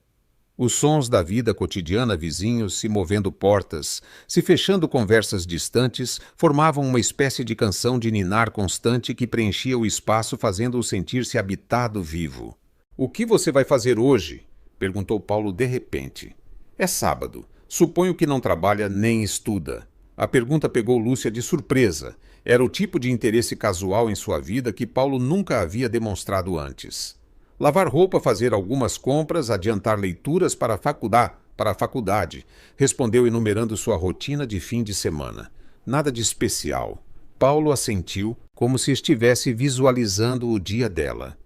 Os sons da vida cotidiana, vizinhos se movendo portas, se fechando conversas distantes, formavam uma espécie de canção de ninar constante que preenchia o espaço, fazendo-o sentir-se habitado, vivo. "O que você vai fazer hoje?" perguntou Paulo de repente. "É sábado. Suponho que não trabalha nem estuda." A pergunta pegou Lúcia de surpresa. Era o tipo de interesse casual em sua vida que Paulo nunca havia demonstrado antes. "Lavar roupa, fazer algumas compras, adiantar leituras para a faculdade", respondeu, enumerando sua rotina de fim de semana. Nada de especial. Paulo assentiu, como se estivesse visualizando o dia dela.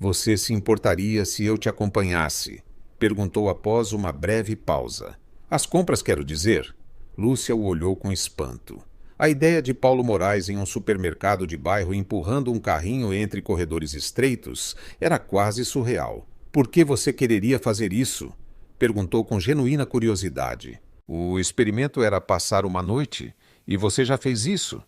"Você se importaria se eu te acompanhasse?" perguntou após uma breve pausa. "As compras, quero dizer." Lúcia o olhou com espanto. A ideia de Paulo Moraes em um supermercado de bairro empurrando um carrinho entre corredores estreitos era quase surreal. "Por que você quereria fazer isso?" perguntou com genuína curiosidade. "O experimento era passar uma noite, e você já fez isso."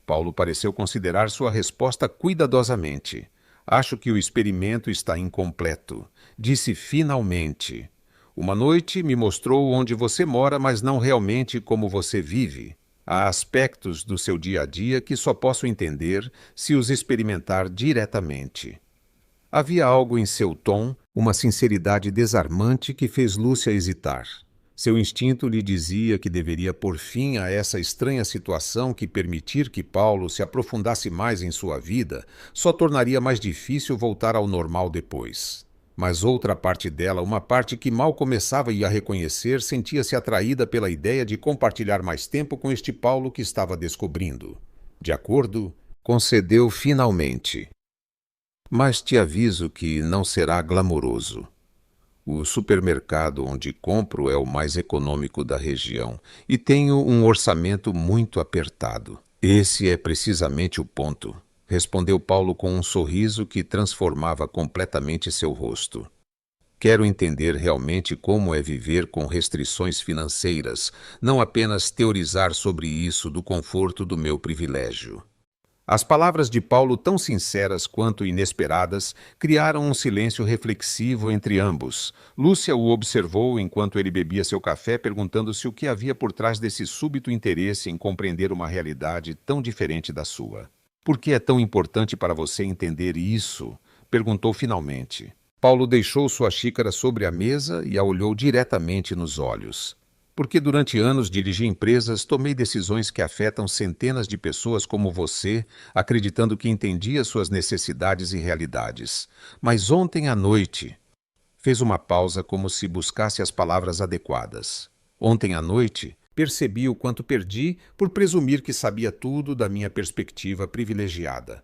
Paulo pareceu considerar sua resposta cuidadosamente. "Acho que o experimento está incompleto." Disse finalmente. "Uma noite me mostrou onde você mora, mas não realmente como você vive. Há aspectos do seu dia a dia que só posso entender se os experimentar diretamente." Havia algo em seu tom, uma sinceridade desarmante que fez Lúcia hesitar. Seu instinto lhe dizia que deveria pôr fim a essa estranha situação, que permitir que Paulo se aprofundasse mais em sua vida só tornaria mais difícil voltar ao normal depois. Mas outra parte dela, uma parte que mal começava a reconhecer, sentia-se atraída pela ideia de compartilhar mais tempo com este Paulo que estava descobrindo. "De acordo", concedeu finalmente. "Mas te aviso que não será glamouroso. O supermercado onde compro é o mais econômico da região e tenho um orçamento muito apertado." "Esse é precisamente o ponto", respondeu Paulo com um sorriso que transformava completamente seu rosto. "Quero entender realmente como é viver com restrições financeiras, não apenas teorizar sobre isso do conforto do meu privilégio." As palavras de Paulo, tão sinceras quanto inesperadas, criaram um silêncio reflexivo entre ambos. Lúcia o observou enquanto ele bebia seu café, perguntando-se o que havia por trás desse súbito interesse em compreender uma realidade tão diferente da sua. "Por que é tão importante para você entender isso?" perguntou finalmente. Paulo deixou sua xícara sobre a mesa e a olhou diretamente nos olhos. "Porque durante anos dirigi empresas, tomei decisões que afetam centenas de pessoas como você, acreditando que entendia suas necessidades e realidades. Mas ontem à noite..." Fez uma pausa, como se buscasse as palavras adequadas. "Ontem à noite, percebi o quanto perdi por presumir que sabia tudo da minha perspectiva privilegiada."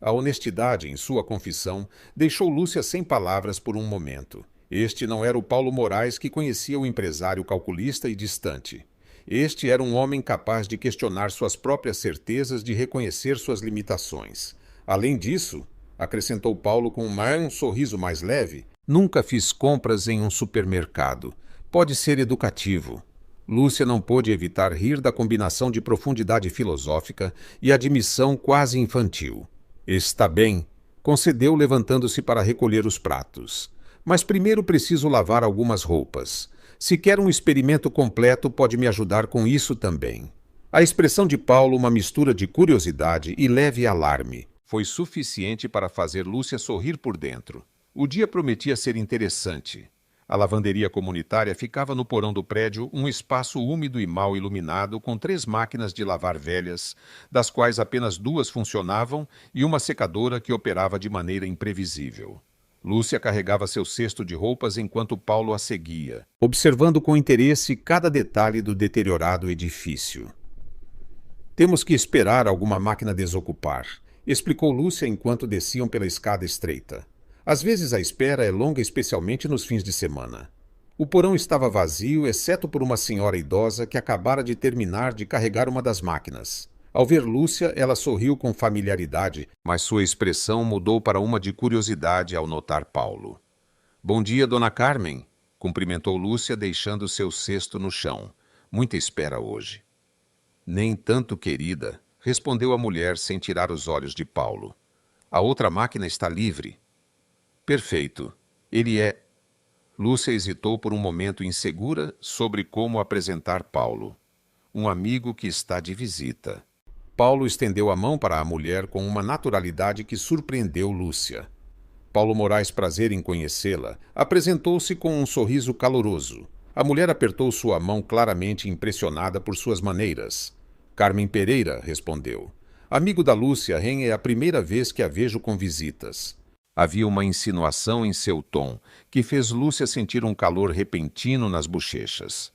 A honestidade em sua confissão deixou Lúcia sem palavras por um momento. Este não era o Paulo Moraes que conhecia o empresário calculista e distante. Este era um homem capaz de questionar suas próprias certezas, de reconhecer suas limitações. Além disso, acrescentou Paulo com um sorriso mais leve, "nunca fiz compras em um supermercado. Pode ser educativo." Lúcia não pôde evitar rir da combinação de profundidade filosófica e admissão quase infantil. "Está bem", concedeu, levantando-se para recolher os pratos. "Mas primeiro preciso lavar algumas roupas. Se quer um experimento completo, pode me ajudar com isso também." A expressão de Paulo, uma mistura de curiosidade e leve alarme, foi suficiente para fazer Lúcia sorrir por dentro. O dia prometia ser interessante. A lavanderia comunitária ficava no porão do prédio, um espaço úmido e mal iluminado, com 3 máquinas de lavar velhas, das quais apenas 2 funcionavam, e uma secadora que operava de maneira imprevisível. Lúcia carregava seu cesto de roupas enquanto Paulo a seguia, observando com interesse cada detalhe do deteriorado edifício. "Temos que esperar alguma máquina desocupar", explicou Lúcia enquanto desciam pela escada estreita. Às vezes a espera é longa, especialmente nos fins de semana. O porão estava vazio, exceto por uma senhora idosa que acabara de terminar de carregar uma das máquinas. Ao ver Lúcia, ela sorriu com familiaridade, mas sua expressão mudou para uma de curiosidade ao notar Paulo. "Bom dia, dona Carmen", cumprimentou Lúcia, deixando seu cesto no chão. "Muita espera hoje." "Nem tanto, querida", respondeu a mulher sem tirar os olhos de Paulo. "A outra máquina está livre." "Perfeito. Ele é..." Lúcia hesitou por um momento, insegura sobre como apresentar Paulo. "Um amigo que está de visita." Paulo estendeu a mão para a mulher com uma naturalidade que surpreendeu Lúcia. Paulo Moraes, prazer em conhecê-la, apresentou-se com um sorriso caloroso. A mulher apertou sua mão, claramente impressionada por suas maneiras. "Carmen Pereira", respondeu. "Amigo da Lúcia, é a primeira vez que a vejo com visitas." Havia uma insinuação em seu tom que fez Lúcia sentir um calor repentino nas bochechas.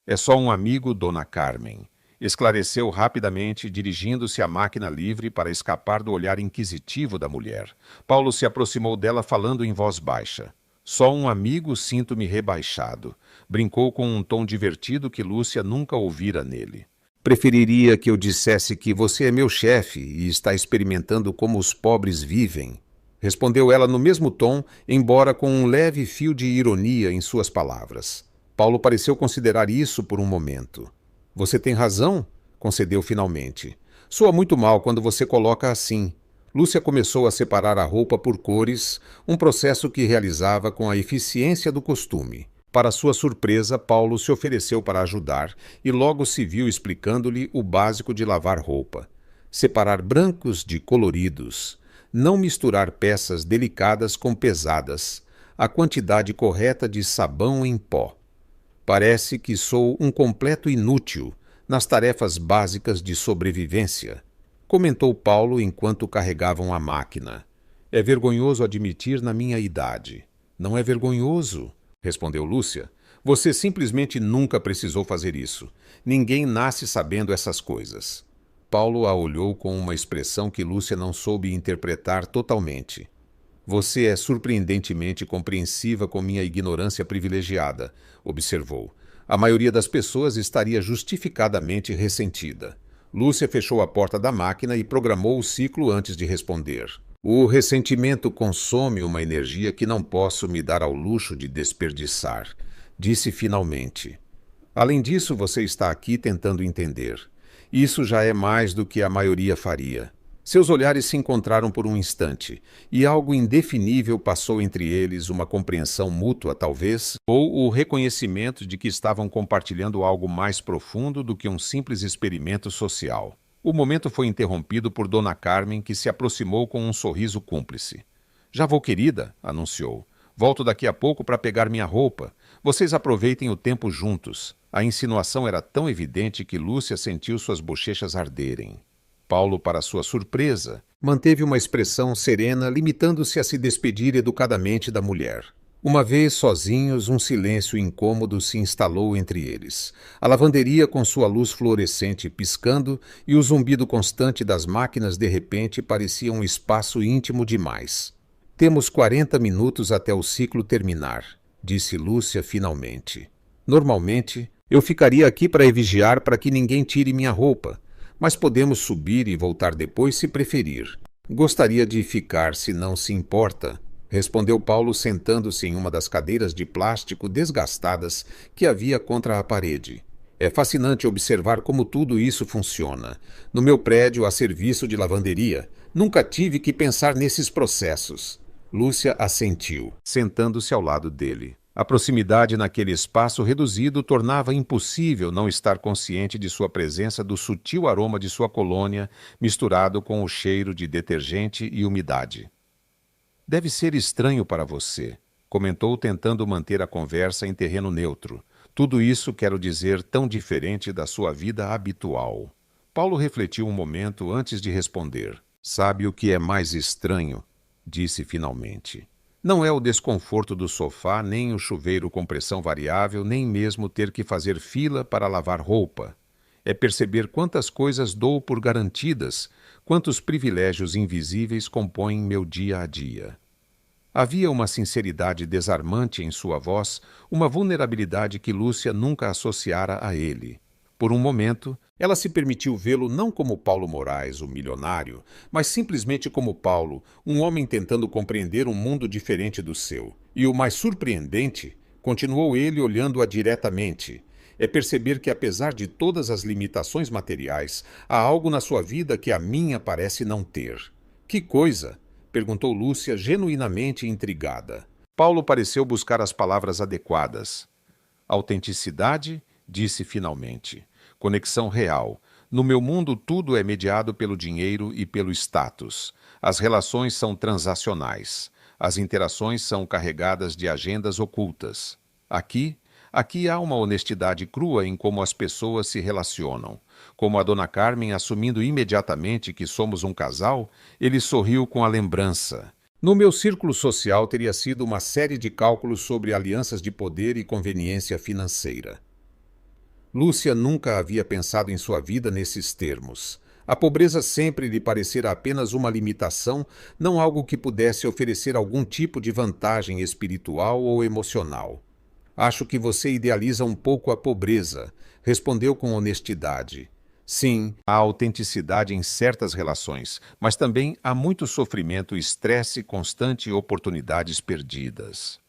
"É só um amigo, dona Carmen", esclareceu rapidamente, dirigindo-se à máquina livre para escapar do olhar inquisitivo da mulher. Paulo se aproximou dela, falando em voz baixa. "Só um amigo, sinto-me rebaixado", brincou com um tom divertido que Lúcia nunca ouvira nele. "Preferiria que eu dissesse que você é meu chefe e está experimentando como os pobres vivem", respondeu ela no mesmo tom, embora com um leve fio de ironia em suas palavras. Paulo pareceu considerar isso por um momento. "Você tem razão", concedeu finalmente. "Soa muito mal quando você coloca assim." Lúcia começou a separar a roupa por cores, um processo que realizava com a eficiência do costume. Para sua surpresa, Paulo se ofereceu para ajudar e logo se viu explicando-lhe o básico de lavar roupa. Separar brancos de coloridos, não misturar peças delicadas com pesadas, a quantidade correta de sabão em pó. "Parece que sou um completo inútil nas tarefas básicas de sobrevivência", comentou Paulo enquanto carregavam a máquina. "É vergonhoso admitir na minha idade." "Não é vergonhoso", respondeu Lúcia. "Você simplesmente nunca precisou fazer isso. Ninguém nasce sabendo essas coisas." Paulo a olhou com uma expressão que Lúcia não soube interpretar totalmente. "Você é surpreendentemente compreensiva com minha ignorância privilegiada", observou. "A maioria das pessoas estaria justificadamente ressentida." Lúcia fechou a porta da máquina e programou o ciclo antes de responder. "O ressentimento consome uma energia que não posso me dar ao luxo de desperdiçar", disse finalmente. "Além disso, você está aqui tentando entender. Isso já é mais do que a maioria faria." Seus olhares se encontraram por um instante, e algo indefinível passou entre eles, uma compreensão mútua, talvez, ou o reconhecimento de que estavam compartilhando algo mais profundo do que um simples experimento social. O momento foi interrompido por dona Carmen, que se aproximou com um sorriso cúmplice. "Já vou, querida", anunciou. "Volto daqui a pouco para pegar minha roupa. Vocês aproveitem o tempo juntos." A insinuação era tão evidente que Lúcia sentiu suas bochechas arderem. Paulo, para sua surpresa, manteve uma expressão serena, limitando-se a se despedir educadamente da mulher. Uma vez sozinhos, um silêncio incômodo se instalou entre eles. A lavanderia, com sua luz fluorescente piscando, e o zumbido constante das máquinas de repente parecia um espaço íntimo demais. "Temos 40 minutos até o ciclo terminar", disse Lúcia finalmente. "Normalmente, eu ficaria aqui para vigiar para que ninguém tire minha roupa, mas podemos subir e voltar depois se preferir." "Gostaria de ficar, se não se importa", respondeu Paulo, sentando-se em uma das cadeiras de plástico desgastadas que havia contra a parede. "É fascinante observar como tudo isso funciona. No meu prédio, a serviço de lavanderia, nunca tive que pensar nesses processos." Lúcia assentiu, sentando-se ao lado dele. A proximidade naquele espaço reduzido tornava impossível não estar consciente de sua presença, do sutil aroma de sua colônia, misturado com o cheiro de detergente e umidade. "Deve ser estranho para você", comentou, tentando manter a conversa em terreno neutro. "Tudo isso, quero dizer, tão diferente da sua vida habitual." Paulo refletiu um momento antes de responder. "Sabe o que é mais estranho?", disse finalmente. "Não é o desconforto do sofá, nem o chuveiro com pressão variável, nem mesmo ter que fazer fila para lavar roupa. É perceber quantas coisas dou por garantidas, quantos privilégios invisíveis compõem meu dia a dia." Havia uma sinceridade desarmante em sua voz, uma vulnerabilidade que Lúcia nunca associara a ele. Por um momento, ela se permitiu vê-lo não como Paulo Moraes, o milionário, mas simplesmente como Paulo, um homem tentando compreender um mundo diferente do seu. E o mais surpreendente, continuou ele olhando-a diretamente, é perceber que apesar de todas as limitações materiais, há algo na sua vida que a minha parece não ter. Que coisa? Perguntou Lúcia, genuinamente intrigada. Paulo pareceu buscar as palavras adequadas. Autenticidade, disse finalmente. Conexão real. No meu mundo, tudo é mediado pelo dinheiro e pelo status. As relações são transacionais. As interações são carregadas de agendas ocultas. Aqui há uma honestidade crua em como as pessoas se relacionam. Como a dona Carmen assumindo imediatamente que somos um casal, ele sorriu com a lembrança. No meu círculo social teria sido uma série de cálculos sobre alianças de poder e conveniência financeira. Lúcia nunca havia pensado em sua vida nesses termos. A pobreza sempre lhe parecera apenas uma limitação, não algo que pudesse oferecer algum tipo de vantagem espiritual ou emocional. Acho que você idealiza um pouco a pobreza, respondeu com honestidade. Sim, há autenticidade em certas relações, mas também há muito sofrimento, estresse constante e oportunidades perdidas.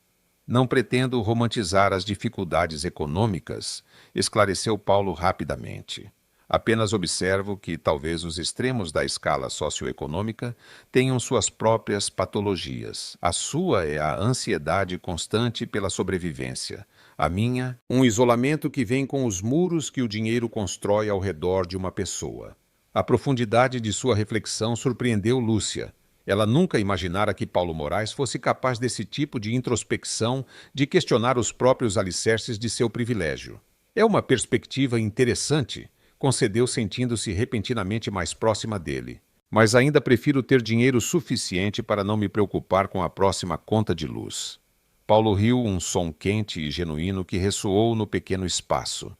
Não pretendo romantizar as dificuldades econômicas, esclareceu Paulo rapidamente. Apenas observo que talvez os extremos da escala socioeconômica tenham suas próprias patologias. A sua é a ansiedade constante pela sobrevivência. A minha, um isolamento que vem com os muros que o dinheiro constrói ao redor de uma pessoa. A profundidade de sua reflexão surpreendeu Lúcia. Ela nunca imaginara que Paulo Moraes fosse capaz desse tipo de introspecção, de questionar os próprios alicerces de seu privilégio. É uma perspectiva interessante, concedeu sentindo-se repentinamente mais próxima dele. Mas ainda prefiro ter dinheiro suficiente para não me preocupar com a próxima conta de luz. Paulo riu um som quente e genuíno que ressoou no pequeno espaço.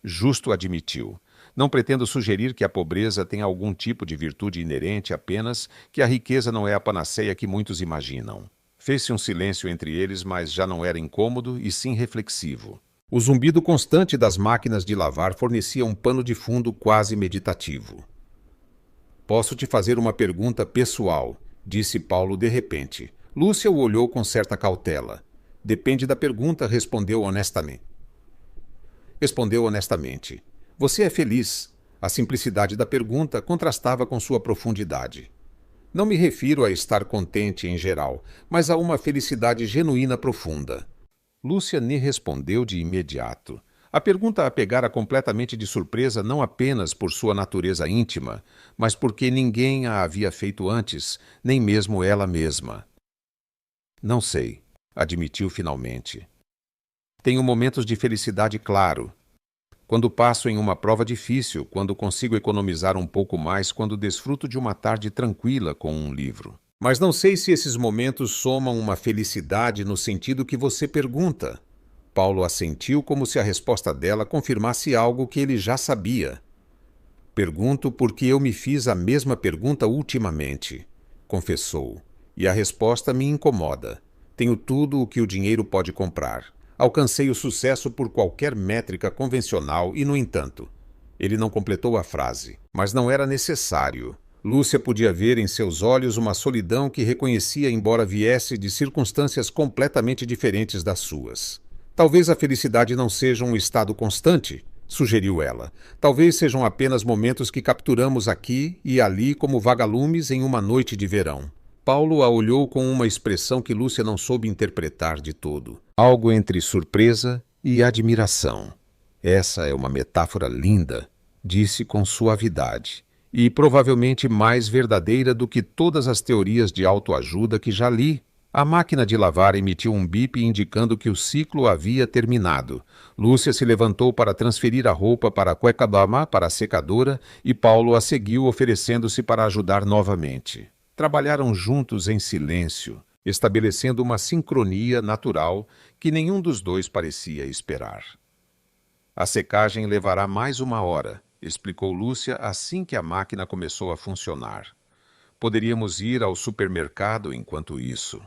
Justo admitiu. Não pretendo sugerir que a pobreza tenha algum tipo de virtude inerente, apenas que a riqueza não é a panaceia que muitos imaginam. Fez-se um silêncio entre eles, mas já não era incômodo e sim reflexivo. O zumbido constante das máquinas de lavar fornecia um pano de fundo quase meditativo. Posso te fazer uma pergunta pessoal, disse Paulo de repente. Lúcia o olhou com certa cautela. Depende da pergunta, respondeu honestamente. Você é feliz. A simplicidade da pergunta contrastava com sua profundidade. Não me refiro a estar contente em geral, mas a uma felicidade genuína profunda. Lúcia lhe respondeu de imediato. A pergunta a pegara completamente de surpresa não apenas por sua natureza íntima, mas porque ninguém a havia feito antes, nem mesmo ela mesma. Não sei, admitiu finalmente. Tenho momentos de felicidade, claro. Quando passo em uma prova difícil, quando consigo economizar um pouco mais, quando desfruto de uma tarde tranquila com um livro. Mas não sei se esses momentos somam uma felicidade no sentido que você pergunta. Paulo assentiu como se a resposta dela confirmasse algo que ele já sabia. Pergunto porque eu me fiz a mesma pergunta ultimamente, confessou. E a resposta me incomoda. Tenho tudo o que o dinheiro pode comprar. Alcancei o sucesso por qualquer métrica convencional e, no entanto, ele não completou a frase. Mas não era necessário. Lúcia podia ver em seus olhos uma solidão que reconhecia, embora viesse de circunstâncias completamente diferentes das suas. Talvez a felicidade não seja um estado constante, sugeriu ela. Talvez sejam apenas momentos que capturamos aqui e ali como vagalumes em uma noite de verão. Paulo a olhou com uma expressão que Lúcia não soube interpretar de todo. Algo entre surpresa e admiração. Essa é uma metáfora linda, disse com suavidade, e provavelmente mais verdadeira do que todas as teorias de autoajuda que já li. A máquina de lavar emitiu um bip indicando que o ciclo havia terminado. Lúcia se levantou para transferir a roupa para a cuecabama, para a secadora, e Paulo a seguiu oferecendo-se para ajudar novamente. Trabalharam juntos em silêncio, estabelecendo uma sincronia natural que nenhum dos dois parecia esperar. A secagem levará mais 1 hora, explicou Lúcia assim que a máquina começou a funcionar. Poderíamos ir ao supermercado enquanto isso.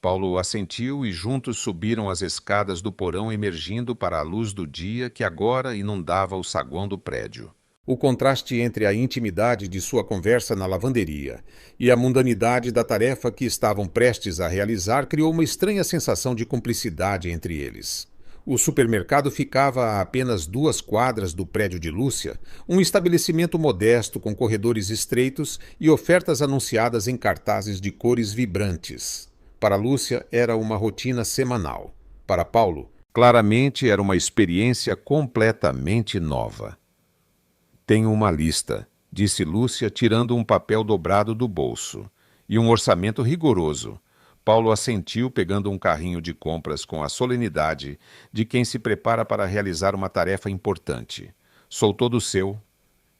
Paulo assentiu e juntos subiram as escadas do porão, emergindo para a luz do dia que agora inundava o saguão do prédio. O contraste entre a intimidade de sua conversa na lavanderia e a mundanidade da tarefa que estavam prestes a realizar criou uma estranha sensação de cumplicidade entre eles. O supermercado ficava a apenas 2 quadras do prédio de Lúcia, um estabelecimento modesto com corredores estreitos e ofertas anunciadas em cartazes de cores vibrantes. Para Lúcia era uma rotina semanal. Para Paulo, claramente era uma experiência completamente nova. Tenho uma lista, disse Lúcia, tirando um papel dobrado do bolso, e um orçamento rigoroso. Paulo assentiu, pegando um carrinho de compras com a solenidade de quem se prepara para realizar uma tarefa importante. Sou todo seu,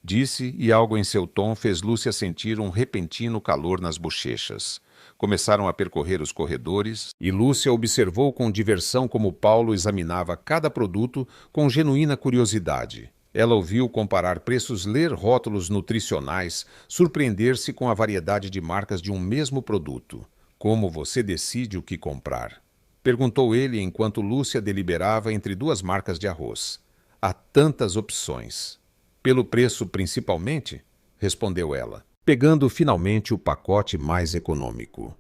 disse, e algo em seu tom fez Lúcia sentir um repentino calor nas bochechas. Começaram a percorrer os corredores e Lúcia observou com diversão como Paulo examinava cada produto com genuína curiosidade. Ela ouviu comparar preços, ler rótulos nutricionais, surpreender-se com a variedade de marcas de um mesmo produto. Como você decide o que comprar? Perguntou ele enquanto Lúcia deliberava entre 2 marcas de arroz. Há tantas opções. Pelo preço principalmente? Respondeu ela, pegando finalmente o pacote mais econômico.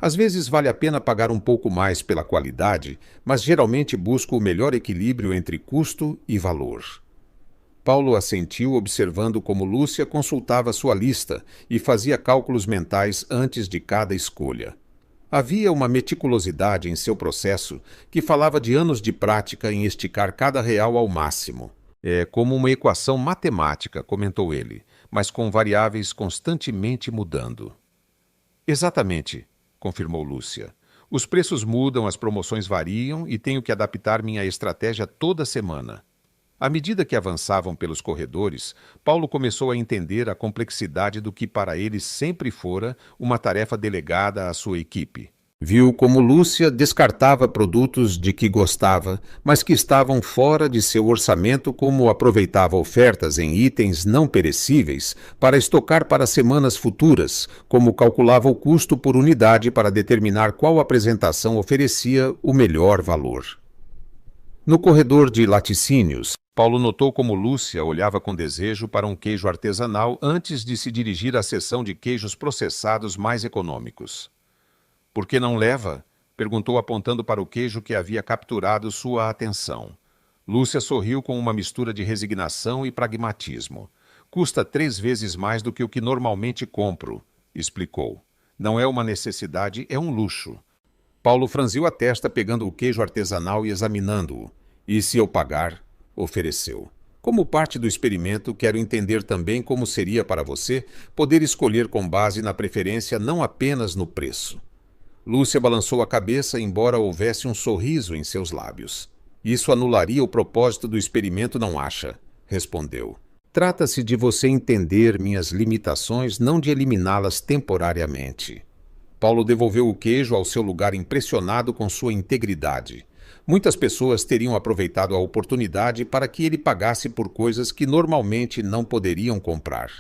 Às vezes vale a pena pagar um pouco mais pela qualidade, mas geralmente busco o melhor equilíbrio entre custo e valor. Paulo assentiu, observando como Lúcia consultava sua lista e fazia cálculos mentais antes de cada escolha. Havia uma meticulosidade em seu processo que falava de anos de prática em esticar cada real ao máximo. É como uma equação matemática, comentou ele, mas com variáveis constantemente mudando. Exatamente, confirmou Lúcia. Os preços mudam, as promoções variam e tenho que adaptar minha estratégia toda semana. À medida que avançavam pelos corredores, Paulo começou a entender a complexidade do que para ele sempre fora uma tarefa delegada à sua equipe. Viu como Lúcia descartava produtos de que gostava, mas que estavam fora de seu orçamento, como aproveitava ofertas em itens não perecíveis para estocar para semanas futuras, como calculava o custo por unidade para determinar qual apresentação oferecia o melhor valor. No corredor de laticínios, Paulo notou como Lúcia olhava com desejo para um queijo artesanal antes de se dirigir à seção de queijos processados mais econômicos. Por que não leva? Perguntou apontando para o queijo que havia capturado sua atenção. Lúcia sorriu com uma mistura de resignação e pragmatismo. Custa 3 vezes mais do que o que normalmente compro, explicou. Não é uma necessidade, é um luxo. Paulo franziu a testa pegando o queijo artesanal e examinando-o. E se eu pagar? Ofereceu. Como parte do experimento, quero entender também como seria para você poder escolher com base na preferência, não apenas no preço. Lúcia balançou a cabeça, embora houvesse um sorriso em seus lábios. Isso anularia o propósito do experimento, não acha? Respondeu. Trata-se de você entender minhas limitações, não de eliminá-las temporariamente. Paulo devolveu o queijo ao seu lugar, impressionado com sua integridade. Muitas pessoas teriam aproveitado a oportunidade para que ele pagasse por coisas que normalmente não poderiam comprar.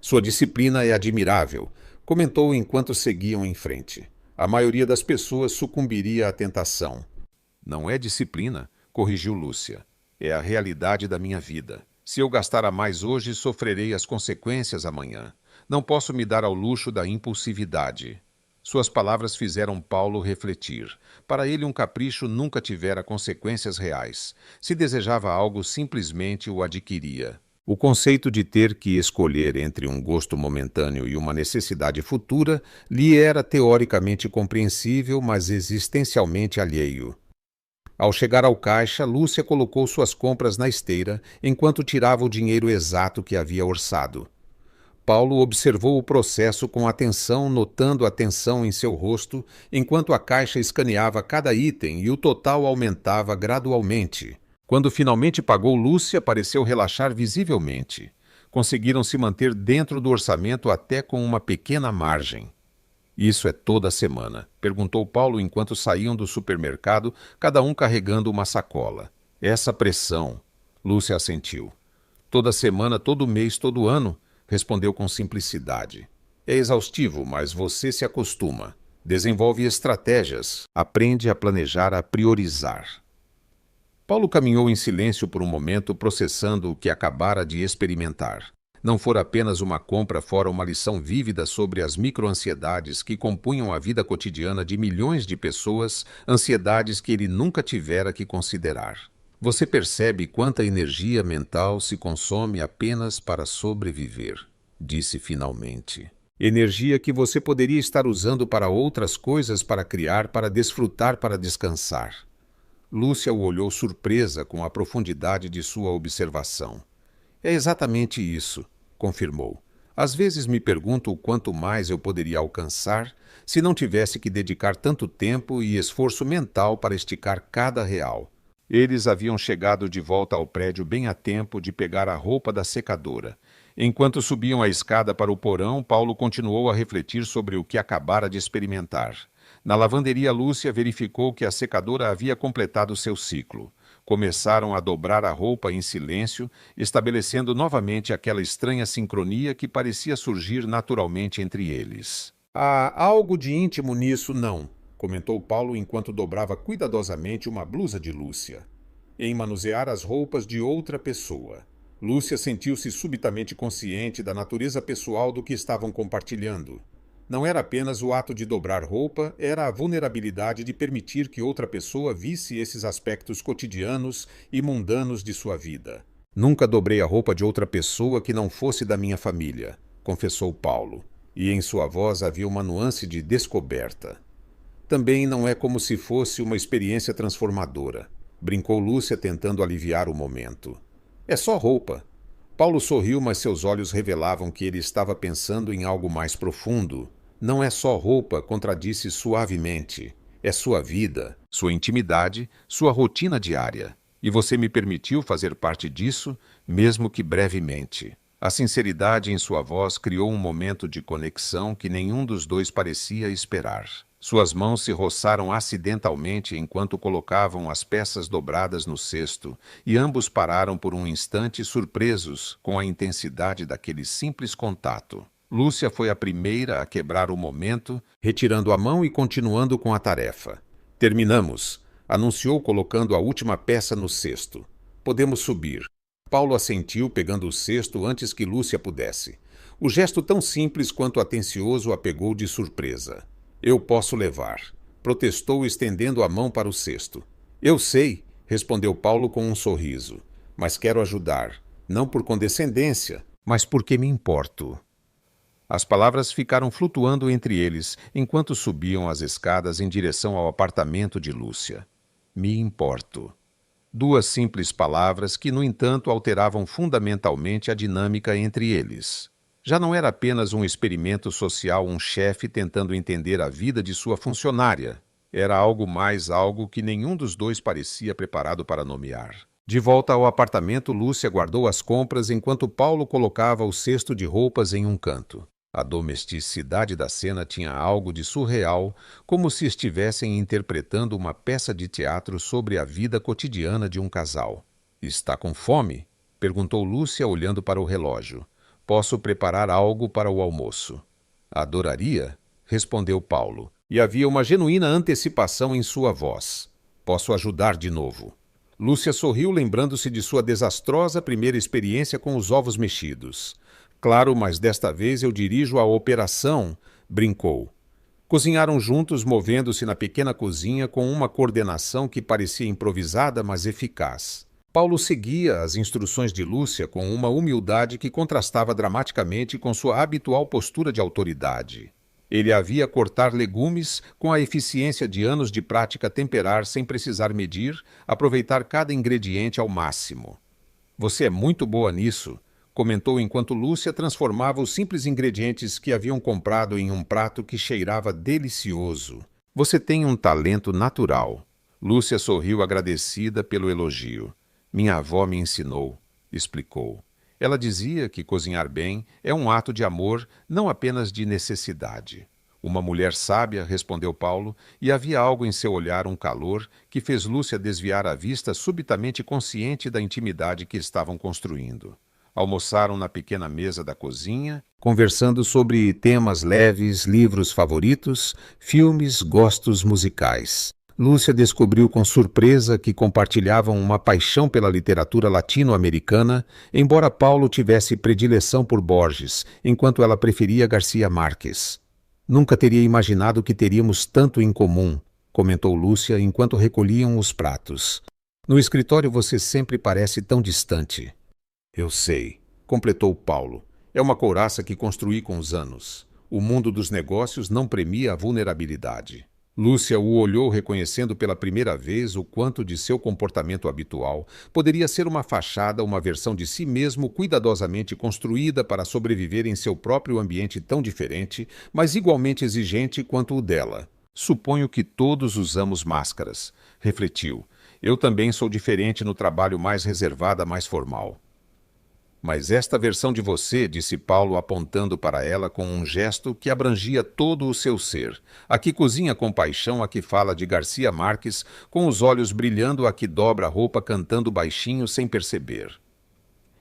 Sua disciplina é admirável, comentou enquanto seguiam em frente. A maioria das pessoas sucumbiria à tentação. Não é disciplina, corrigiu Lúcia. É a realidade da minha vida. Se eu gastar a mais hoje, sofrerei as consequências amanhã. Não posso me dar ao luxo da impulsividade. Suas palavras fizeram Paulo refletir. Para ele, um capricho nunca tivera consequências reais. Se desejava algo, simplesmente o adquiria. O conceito de ter que escolher entre um gosto momentâneo e uma necessidade futura lhe era teoricamente compreensível, mas existencialmente alheio. Ao chegar ao caixa, Lúcia colocou suas compras na esteira, enquanto tirava o dinheiro exato que havia orçado. Paulo observou o processo com atenção, notando a tensão em seu rosto, enquanto a caixa escaneava cada item e o total aumentava gradualmente. Quando finalmente pagou, Lúcia pareceu relaxar visivelmente. Conseguiram se manter dentro do orçamento até com uma pequena margem. Isso é toda semana? Perguntou Paulo enquanto saíam do supermercado, cada um carregando uma sacola. Essa pressão. Lúcia assentiu. Toda semana, todo mês, todo ano? Respondeu com simplicidade. É exaustivo, mas você se acostuma. Desenvolve estratégias. Aprende a planejar, a priorizar. Paulo caminhou em silêncio por um momento, processando o que acabara de experimentar. Não fora apenas uma compra, fora uma lição vívida sobre as microansiedades que compunham a vida cotidiana de milhões de pessoas, ansiedades que ele nunca tivera que considerar. Você percebe quanta energia mental se consome apenas para sobreviver, disse finalmente. Energia que você poderia estar usando para outras coisas, para criar, para desfrutar, para descansar. Lúcia o olhou surpresa com a profundidade de sua observação. É exatamente isso, confirmou. Às vezes me pergunto o quanto mais eu poderia alcançar se não tivesse que dedicar tanto tempo e esforço mental para esticar cada real. Eles haviam chegado de volta ao prédio bem a tempo de pegar a roupa da secadora. Enquanto subiam a escada para o porão, Paulo continuou a refletir sobre o que acabara de experimentar. Na lavanderia, Lúcia verificou que a secadora havia completado seu ciclo. Começaram a dobrar a roupa em silêncio, estabelecendo novamente aquela estranha sincronia que parecia surgir naturalmente entre eles. Há algo de íntimo nisso, não, comentou Paulo enquanto dobrava cuidadosamente uma blusa de Lúcia. Em manusear as roupas de outra pessoa. Lúcia sentiu-se subitamente consciente da natureza pessoal do que estavam compartilhando. Não era apenas o ato de dobrar roupa, era a vulnerabilidade de permitir que outra pessoa visse esses aspectos cotidianos e mundanos de sua vida. Nunca dobrei a roupa de outra pessoa que não fosse da minha família, confessou Paulo, e em sua voz havia uma nuance de descoberta. Também não é como se fosse uma experiência transformadora, brincou Lúcia tentando aliviar o momento. É só roupa. Paulo sorriu, mas seus olhos revelavam que ele estava pensando em algo mais profundo. Não é só roupa, contradisse suavemente. É sua vida, sua intimidade, sua rotina diária. E você me permitiu fazer parte disso, mesmo que brevemente. A sinceridade em sua voz criou um momento de conexão que nenhum dos dois parecia esperar. Suas mãos se roçaram acidentalmente enquanto colocavam as peças dobradas no cesto, e ambos pararam por um instante surpresos com a intensidade daquele simples contato. Lúcia foi a primeira a quebrar o momento, retirando a mão e continuando com a tarefa. Terminamos, anunciou colocando a última peça no cesto. Podemos subir. Paulo assentiu, pegando o cesto antes que Lúcia pudesse. O gesto tão simples quanto atencioso a pegou de surpresa. Eu posso levar, protestou estendendo a mão para o cesto. Eu sei, respondeu Paulo com um sorriso, mas quero ajudar, não por condescendência, mas porque me importo. As palavras ficaram flutuando entre eles enquanto subiam as escadas em direção ao apartamento de Lúcia. Me importo. Duas simples palavras que, no entanto, alteravam fundamentalmente a dinâmica entre eles. Já não era apenas um experimento social, um chefe tentando entender a vida de sua funcionária. Era algo mais, algo que nenhum dos dois parecia preparado para nomear. De volta ao apartamento, Lúcia guardou as compras enquanto Paulo colocava o cesto de roupas em um canto. A domesticidade da cena tinha algo de surreal, como se estivessem interpretando uma peça de teatro sobre a vida cotidiana de um casal. Está com fome? Perguntou Lúcia, olhando para o relógio. Posso preparar algo para o almoço. Adoraria? Respondeu Paulo, e havia uma genuína antecipação em sua voz. Posso ajudar de novo. Lúcia sorriu, lembrando-se de sua desastrosa primeira experiência com os ovos mexidos. Claro, mas desta vez eu dirijo a operação, brincou. Cozinharam juntos, movendo-se na pequena cozinha com uma coordenação que parecia improvisada, mas eficaz. Paulo seguia as instruções de Lúcia com uma humildade que contrastava dramaticamente com sua habitual postura de autoridade. Ele havia cortar legumes com a eficiência de anos de prática, temperar sem precisar medir, aproveitar cada ingrediente ao máximo. Você é muito boa nisso, comentou enquanto Lúcia transformava os simples ingredientes que haviam comprado em um prato que cheirava delicioso. Você tem um talento natural. Lúcia sorriu agradecida pelo elogio. Minha avó me ensinou, explicou. Ela dizia que cozinhar bem é um ato de amor, não apenas de necessidade. Uma mulher sábia, respondeu Paulo, e havia algo em seu olhar, um calor, que fez Lúcia desviar a vista subitamente consciente da intimidade que estavam construindo. Almoçaram na pequena mesa da cozinha, conversando sobre temas leves, livros favoritos, filmes, gostos musicais. Lúcia descobriu com surpresa que compartilhavam uma paixão pela literatura latino-americana, embora Paulo tivesse predileção por Borges, enquanto ela preferia Garcia Marques. Nunca teria imaginado que teríamos tanto em comum, comentou Lúcia enquanto recolhiam os pratos. No escritório você sempre parece tão distante. Eu sei, completou Paulo. É uma couraça que construí com os anos. O mundo dos negócios não premia a vulnerabilidade. Lúcia o olhou reconhecendo pela primeira vez o quanto de seu comportamento habitual poderia ser uma fachada, uma versão de si mesmo cuidadosamente construída para sobreviver em seu próprio ambiente tão diferente, mas igualmente exigente quanto o dela. Suponho que todos usamos máscaras, refletiu. Eu também sou diferente no trabalho mais reservada, mais formal. Mas esta versão de você, disse Paulo apontando para ela com um gesto que abrangia todo o seu ser. A que cozinha com paixão, a que fala de Garcia Marques, com os olhos brilhando, a que dobra a roupa cantando baixinho sem perceber.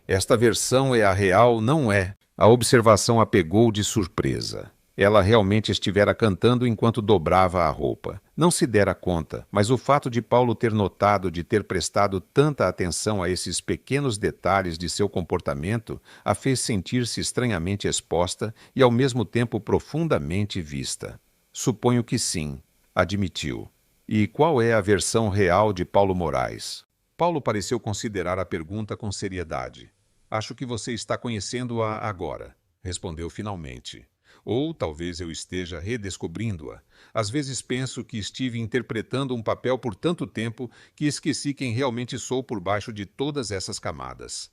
Esta versão é a real, não é? A observação a pegou de surpresa. Ela realmente estivera cantando enquanto dobrava a roupa. Não se dera conta, mas o fato de Paulo ter notado, de ter prestado tanta atenção a esses pequenos detalhes de seu comportamento, a fez sentir-se estranhamente exposta e ao mesmo tempo profundamente vista. Suponho que sim, admitiu. E qual é a versão real de Paulo Moraes? Paulo pareceu considerar a pergunta com seriedade. Acho que você está conhecendo-a agora, respondeu finalmente. Ou talvez eu esteja redescobrindo-a. Às vezes penso que estive interpretando um papel por tanto tempo que esqueci quem realmente sou por baixo de todas essas camadas.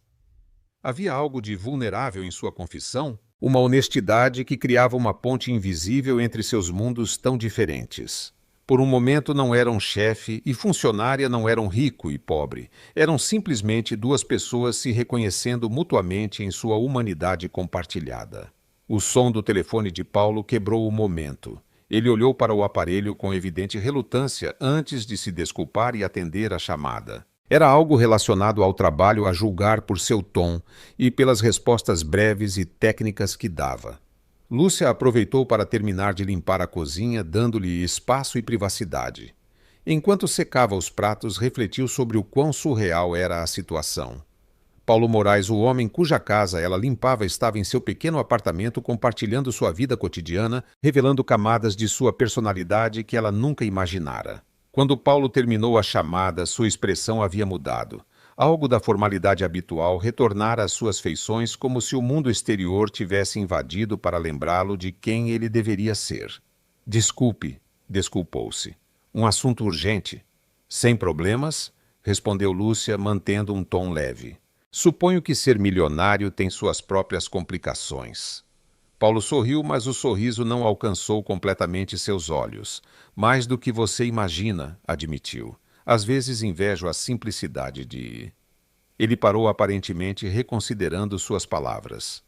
Havia algo de vulnerável em sua confissão, uma honestidade que criava uma ponte invisível entre seus mundos tão diferentes. Por um momento não eram chefe e funcionária, não eram rico e pobre. Eram simplesmente duas pessoas se reconhecendo mutuamente em sua humanidade compartilhada. O som do telefone de Paulo quebrou o momento. Ele olhou para o aparelho com evidente relutância antes de se desculpar e atender a chamada. Era algo relacionado ao trabalho a julgar por seu tom e pelas respostas breves e técnicas que dava. Lúcia aproveitou para terminar de limpar a cozinha, dando-lhe espaço e privacidade. Enquanto secava os pratos, refletiu sobre o quão surreal era a situação. Paulo Moraes, o homem cuja casa ela limpava, estava em seu pequeno apartamento compartilhando sua vida cotidiana, revelando camadas de sua personalidade que ela nunca imaginara. Quando Paulo terminou a chamada, sua expressão havia mudado. Algo da formalidade habitual retornara às suas feições como se o mundo exterior tivesse invadido para lembrá-lo de quem ele deveria ser. Desculpe, desculpou-se. Um assunto urgente? Sem problemas? Respondeu Lúcia, mantendo um tom leve. Suponho que ser milionário tem suas próprias complicações. Paulo sorriu, mas o sorriso não alcançou completamente seus olhos. Mais do que você imagina, admitiu. Às vezes invejo a simplicidade de... Ele parou aparentemente reconsiderando suas palavras.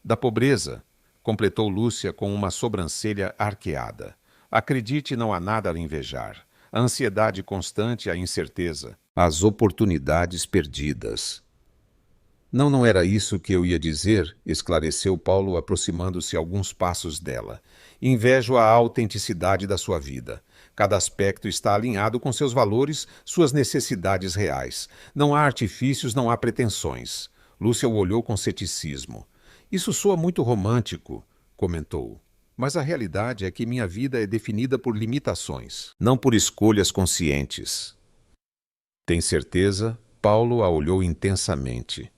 Da pobreza, completou Lúcia com uma sobrancelha arqueada. Acredite, não há nada a invejar. A ansiedade constante, a incerteza, as oportunidades perdidas. Não era isso que eu ia dizer, esclareceu Paulo, aproximando-se alguns passos dela. Invejo a autenticidade da sua vida. Cada aspecto está alinhado com seus valores, suas necessidades reais. Não há artifícios, não há pretensões. Lúcia o olhou com ceticismo. Isso soa muito romântico, comentou. Mas a realidade é que minha vida é definida por limitações, não por escolhas conscientes. Tem certeza? Paulo a olhou intensamente.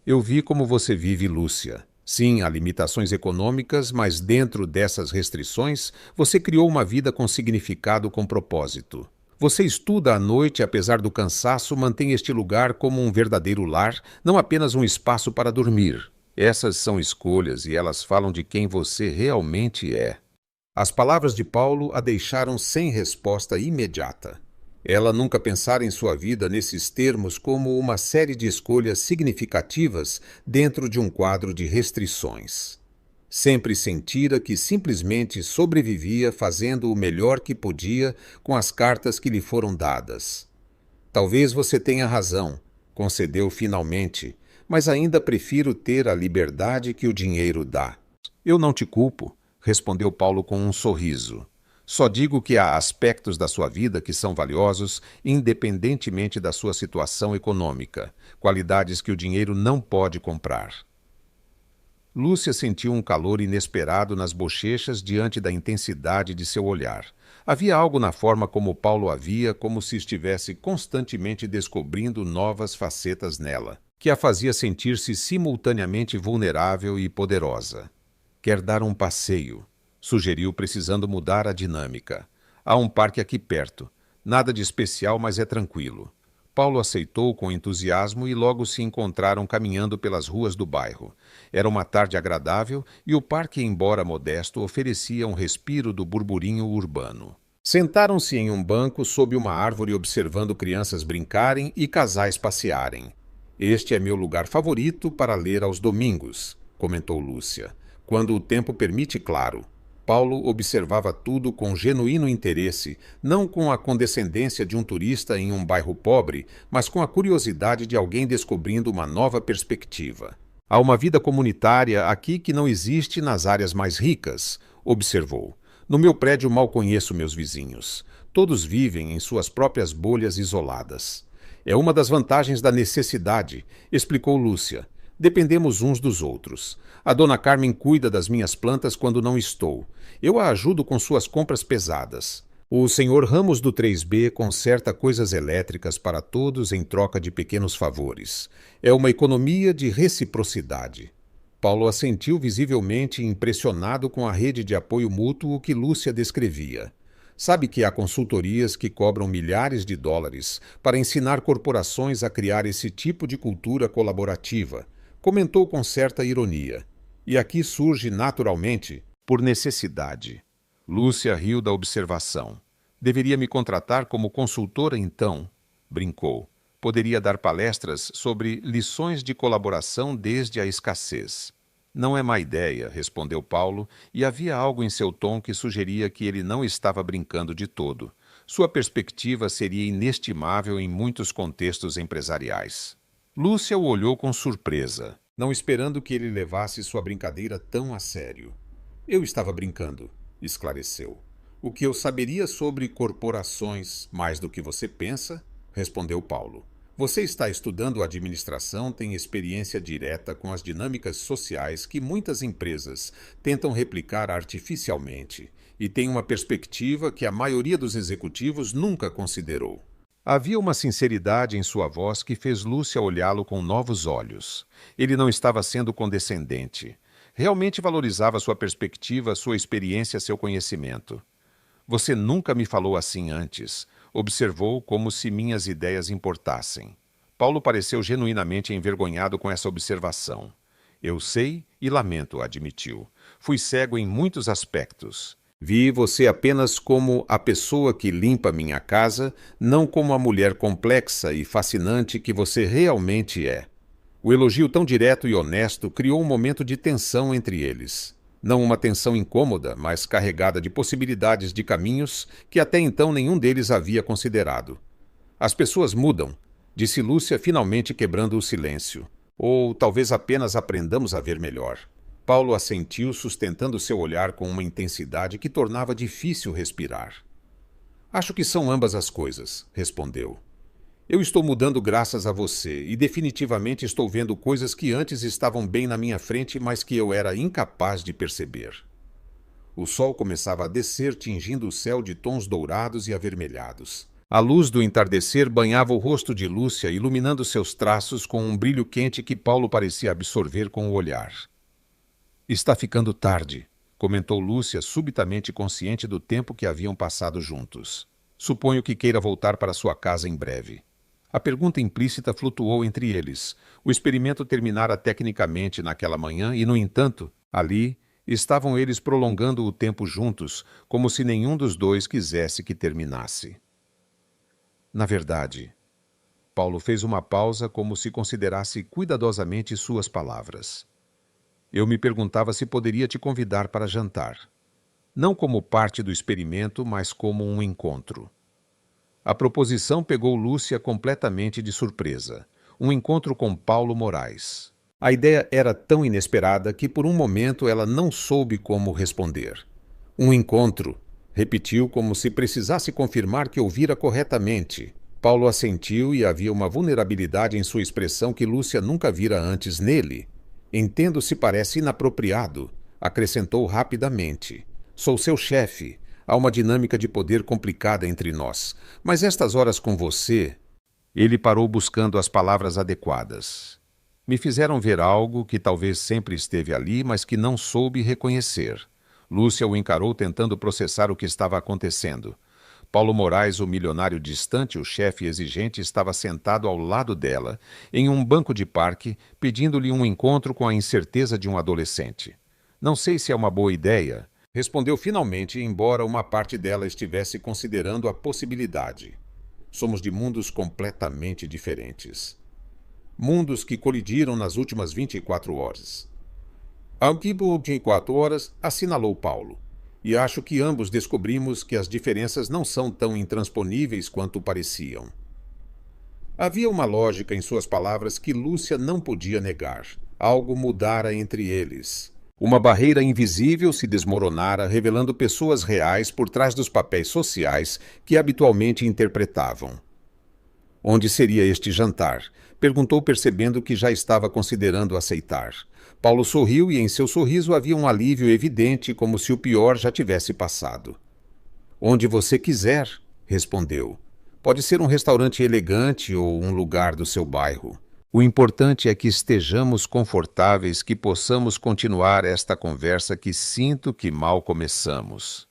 Eu vi como você vive, Lúcia. Sim, há limitações econômicas, mas dentro dessas restrições, você criou uma vida com significado, com propósito. Você estuda à noite, apesar do cansaço, mantém este lugar como um verdadeiro lar, não apenas um espaço para dormir. Essas são escolhas e elas falam de quem você realmente é. As palavras de Paulo a deixaram sem resposta imediata. Ela nunca pensara em sua vida nesses termos como uma série de escolhas significativas dentro de um quadro de restrições. Sempre sentira que simplesmente sobrevivia fazendo o melhor que podia com as cartas que lhe foram dadas. Talvez você tenha razão, concedeu finalmente, mas ainda prefiro ter a liberdade que o dinheiro dá. Eu não te culpo, respondeu Paulo com um sorriso. Só digo que há aspectos da sua vida que são valiosos, independentemente da sua situação econômica, qualidades que o dinheiro não pode comprar. Lúcia sentiu um calor inesperado nas bochechas diante da intensidade de seu olhar. Havia algo na forma como Paulo a via, como se estivesse constantemente descobrindo novas facetas nela, que a fazia sentir-se simultaneamente vulnerável e poderosa. Quer dar um passeio, sugeriu, precisando mudar a dinâmica. Há um parque aqui perto. Nada de especial, mas é tranquilo. Paulo aceitou com entusiasmo e logo se encontraram caminhando pelas ruas do bairro. Era uma tarde agradável e o parque, embora modesto, oferecia um respiro do burburinho urbano. Sentaram-se em um banco sob uma árvore observando crianças brincarem e casais passearem. Este é meu lugar favorito para ler aos domingos, comentou Lúcia. Quando o tempo permite, claro. Paulo observava tudo com genuíno interesse, não com a condescendência de um turista em um bairro pobre, mas com a curiosidade de alguém descobrindo uma nova perspectiva. Há uma vida comunitária aqui que não existe nas áreas mais ricas, observou. No meu prédio mal conheço meus vizinhos. Todos vivem em suas próprias bolhas isoladas. É uma das vantagens da necessidade, explicou Lúcia. Dependemos uns dos outros. A dona Carmen cuida das minhas plantas quando não estou. Eu a ajudo com suas compras pesadas. O senhor Ramos do 3B conserta coisas elétricas para todos em troca de pequenos favores. É uma economia de reciprocidade. Paulo assentiu, visivelmente impressionado com a rede de apoio mútuo que Lúcia descrevia. Sabe que há consultorias que cobram milhares de dólares para ensinar corporações a criar esse tipo de cultura colaborativa, comentou com certa ironia. E aqui surge naturalmente, por necessidade. Lúcia riu da observação. Deveria me contratar como consultora então? Brincou. Poderia dar palestras sobre lições de colaboração desde a escassez. Não é má ideia, respondeu Paulo, e havia algo em seu tom que sugeria que ele não estava brincando de todo. Sua perspectiva seria inestimável em muitos contextos empresariais. Lúcia o olhou com surpresa, não esperando que ele levasse sua brincadeira tão a sério. Eu estava brincando, esclareceu. O que eu saberia sobre corporações mais do que você pensa? Respondeu Paulo. Você está estudando administração, tem experiência direta com as dinâmicas sociais que muitas empresas tentam replicar artificialmente e tem uma perspectiva que a maioria dos executivos nunca considerou. Havia uma sinceridade em sua voz que fez Lúcia olhá-lo com novos olhos. Ele não estava sendo condescendente. Realmente valorizava sua perspectiva, sua experiência, seu conhecimento. Você nunca me falou assim antes, observou como se minhas ideias importassem. Paulo pareceu genuinamente envergonhado com essa observação. Eu sei e lamento, admitiu. Fui cego em muitos aspectos. Vi você apenas como a pessoa que limpa minha casa, não como a mulher complexa e fascinante que você realmente é. O elogio tão direto e honesto criou um momento de tensão entre eles. Não uma tensão incômoda, mas carregada de possibilidades de caminhos que até então nenhum deles havia considerado. As pessoas mudam, disse Lúcia, finalmente quebrando o silêncio. Ou talvez apenas aprendamos a ver melhor. Paulo assentiu, sustentando seu olhar com uma intensidade que tornava difícil respirar. Acho que são ambas as coisas, respondeu. Eu estou mudando graças a você e definitivamente estou vendo coisas que antes estavam bem na minha frente, mas que eu era incapaz de perceber. O sol começava a descer, tingindo o céu de tons dourados e avermelhados. A luz do entardecer banhava o rosto de Lúcia, iluminando seus traços com um brilho quente que Paulo parecia absorver com o olhar. Está ficando tarde, comentou Lúcia, subitamente consciente do tempo que haviam passado juntos. Suponho que queira voltar para sua casa em breve. A pergunta implícita flutuou entre eles. O experimento terminara tecnicamente naquela manhã e, no entanto, ali estavam eles prolongando o tempo juntos, como se nenhum dos dois quisesse que terminasse. Na verdade, Paulo fez uma pausa como se considerasse cuidadosamente suas palavras. Eu me perguntava se poderia te convidar para jantar. Não como parte do experimento, mas como um encontro. A proposição pegou Lúcia completamente de surpresa. um encontro com Paulo Moraes. A ideia era tão inesperada que por um momento ela não soube como responder. Um encontro, repetiu como se precisasse confirmar que ouvira corretamente. Paulo assentiu e havia uma vulnerabilidade em sua expressão que Lúcia nunca vira antes nele. Entendo se parece inapropriado, acrescentou rapidamente. Sou seu chefe. Há uma dinâmica de poder complicada entre nós. Mas estas horas com você... Ele parou buscando as palavras adequadas. Me fizeram ver algo que talvez sempre esteve ali, mas que não soube reconhecer. Lúcia o encarou tentando processar o que estava acontecendo. Paulo Moraes, o milionário distante, o chefe exigente, estava sentado ao lado dela, em um banco de parque, pedindo-lhe um encontro com a incerteza de um adolescente. Não sei se é uma boa ideia, respondeu finalmente, embora uma parte dela estivesse considerando a possibilidade. Somos de mundos completamente diferentes. Mundos que colidiram nas últimas 24 horas. Ao cabo de 4 horas, assinalou Paulo. E acho que ambos descobrimos que as diferenças não são tão intransponíveis quanto pareciam. Havia uma lógica em suas palavras que Lúcia não podia negar. Algo mudara entre eles. Uma barreira invisível se desmoronara, revelando pessoas reais por trás dos papéis sociais que habitualmente interpretavam. Onde seria este jantar? Perguntou, percebendo que já estava considerando aceitar. Paulo sorriu e em seu sorriso havia um alívio evidente, como se o pior já tivesse passado. Onde você quiser, respondeu. Pode ser um restaurante elegante ou um lugar do seu bairro. O importante é que estejamos confortáveis, que possamos continuar esta conversa que sinto que mal começamos.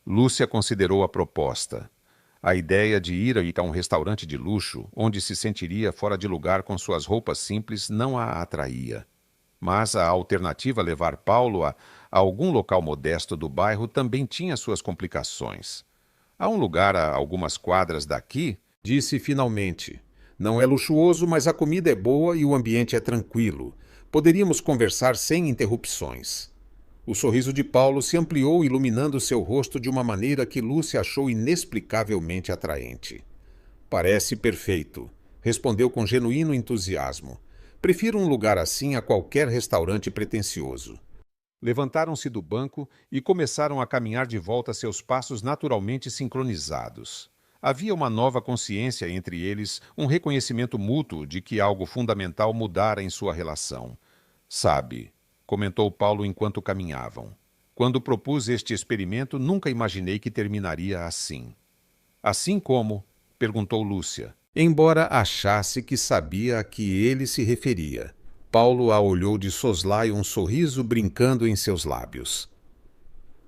Lúcia considerou a proposta. A ideia de ir a um restaurante de luxo, onde se sentiria fora de lugar com suas roupas simples, não a atraía. Mas a alternativa levar Paulo a algum local modesto do bairro também tinha suas complicações. Há um lugar a algumas quadras daqui, disse finalmente. Não é luxuoso, mas a comida é boa e o ambiente é tranquilo. Poderíamos conversar sem interrupções. O sorriso de Paulo se ampliou, iluminando seu rosto de uma maneira que Lúcia achou inexplicavelmente atraente. Parece perfeito, respondeu com genuíno entusiasmo. Prefiro um lugar assim a qualquer restaurante pretensioso. Levantaram-se do banco e começaram a caminhar de volta, seus passos naturalmente sincronizados. Havia uma nova consciência entre eles, um reconhecimento mútuo de que algo fundamental mudara em sua relação. Sabe, comentou Paulo enquanto caminhavam. Quando propus este experimento, nunca imaginei que terminaria assim. Assim como? Perguntou Lúcia, embora achasse que sabia a que ele se referia. Paulo a olhou de soslaio, um sorriso brincando em seus lábios.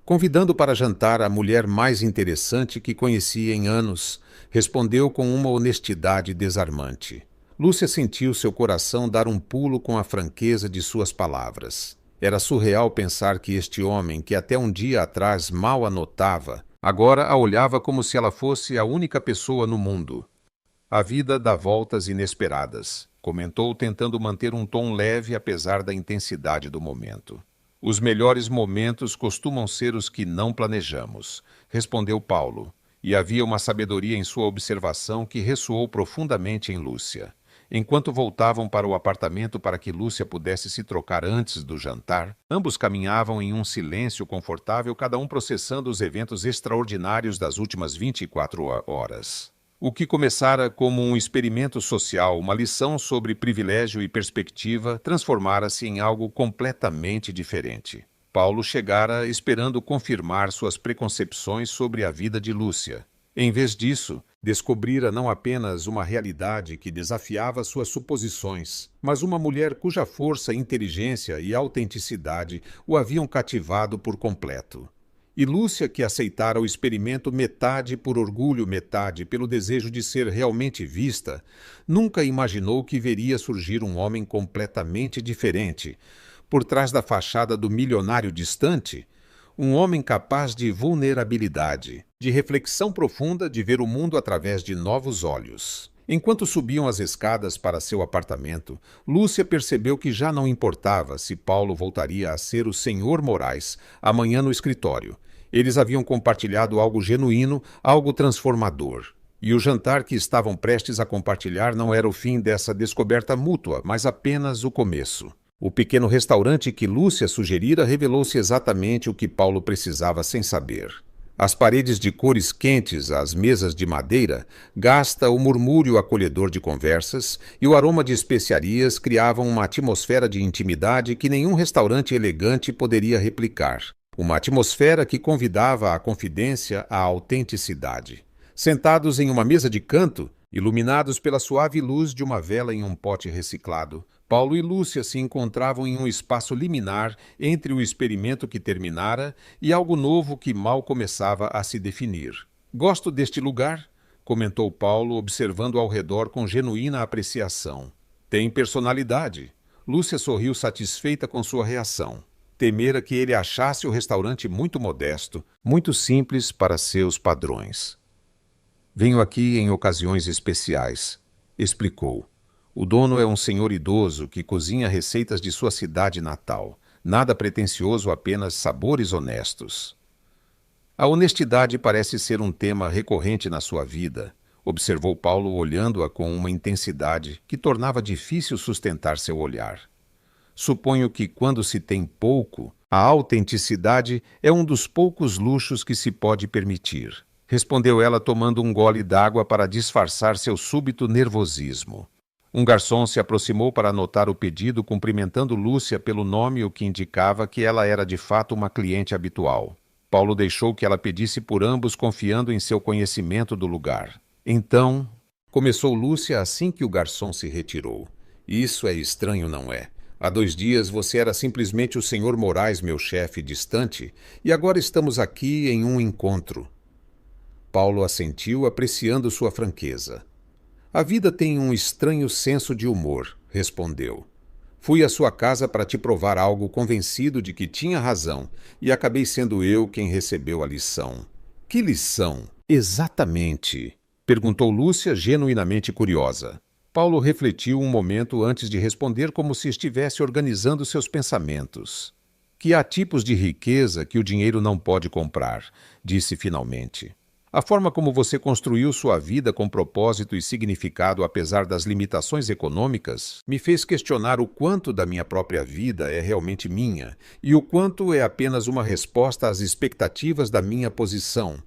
Convidando para jantar a mulher mais interessante que conhecia em anos, respondeu com uma honestidade desarmante. Lúcia sentiu seu coração dar um pulo com a franqueza de suas palavras. Era surreal pensar que este homem, que até um dia atrás mal a notava, agora a olhava como se ela fosse a única pessoa no mundo. A vida dá voltas inesperadas, comentou, tentando manter um tom leve apesar da intensidade do momento. Os melhores momentos costumam ser os que não planejamos, respondeu Paulo, e havia uma sabedoria em sua observação que ressoou profundamente em Lúcia. Enquanto voltavam para o apartamento para que Lúcia pudesse se trocar antes do jantar, ambos caminhavam em um silêncio confortável, cada um processando os eventos extraordinários das últimas 24 horas. O que começara como um experimento social, uma lição sobre privilégio e perspectiva, transformara-se em algo completamente diferente. Paulo chegara esperando confirmar suas preconcepções sobre a vida de Lúcia. Em vez disso, descobrira não apenas uma realidade que desafiava suas suposições, mas uma mulher cuja força, inteligência e autenticidade o haviam cativado por completo. E Lúcia, que aceitara o experimento metade por orgulho, metade pelo desejo de ser realmente vista, nunca imaginou que veria surgir um homem completamente diferente, por trás da fachada do milionário distante, um homem capaz de vulnerabilidade, de reflexão profunda, de ver o mundo através de novos olhos. Enquanto subiam as escadas para seu apartamento, Lúcia percebeu que já não importava se Paulo voltaria a ser o Sr. Moraes amanhã no escritório. Eles haviam compartilhado algo genuíno, algo transformador. E o jantar que estavam prestes a compartilhar não era o fim dessa descoberta mútua, mas apenas o começo. O pequeno restaurante que Lúcia sugerira revelou-se exatamente o que Paulo precisava sem saber. As paredes de cores quentes, as mesas de madeira, gasta o murmúrio acolhedor de conversas e o aroma de especiarias criavam uma atmosfera de intimidade que nenhum restaurante elegante poderia replicar. Uma atmosfera que convidava à confidência, à autenticidade. Sentados em uma mesa de canto, iluminados pela suave luz de uma vela em um pote reciclado, Paulo e Lúcia se encontravam em um espaço liminar entre o experimento que terminara e algo novo que mal começava a se definir. "Gosto deste lugar", comentou Paulo, observando ao redor com genuína apreciação. "Tem personalidade." Lúcia sorriu satisfeita com sua reação. Temera que ele achasse o restaurante muito modesto, muito simples para seus padrões. "Venho aqui em ocasiões especiais", explicou. "O dono é um senhor idoso que cozinha receitas de sua cidade natal. Nada pretensioso, apenas sabores honestos." "A honestidade parece ser um tema recorrente na sua vida", observou Paulo, olhando-a com uma intensidade que tornava difícil sustentar seu olhar. "Suponho que quando se tem pouco, a autenticidade é um dos poucos luxos que se pode permitir", respondeu ela tomando um gole d'água para disfarçar seu súbito nervosismo. Um garçom se aproximou para anotar o pedido, cumprimentando Lúcia pelo nome, o que indicava que ela era de fato uma cliente habitual. Paulo deixou que ela pedisse por ambos, confiando em seu conhecimento do lugar. "Então", começou Lúcia assim que o garçom se retirou. "Isso é estranho, não é? Há 2 dias você era simplesmente o senhor Moraes, meu chefe distante, e agora estamos aqui em um encontro." Paulo assentiu, apreciando sua franqueza. "A vida tem um estranho senso de humor", respondeu. "Fui à sua casa para te provar algo, convencido de que tinha razão, e acabei sendo eu quem recebeu a lição." "Que lição, exatamente?" perguntou Lúcia, genuinamente curiosa. Paulo refletiu um momento antes de responder, como se estivesse organizando seus pensamentos. "Que há tipos de riqueza que o dinheiro não pode comprar", disse finalmente. "A forma como você construiu sua vida com propósito e significado apesar das limitações econômicas me fez questionar o quanto da minha própria vida é realmente minha e o quanto é apenas uma resposta às expectativas da minha posição."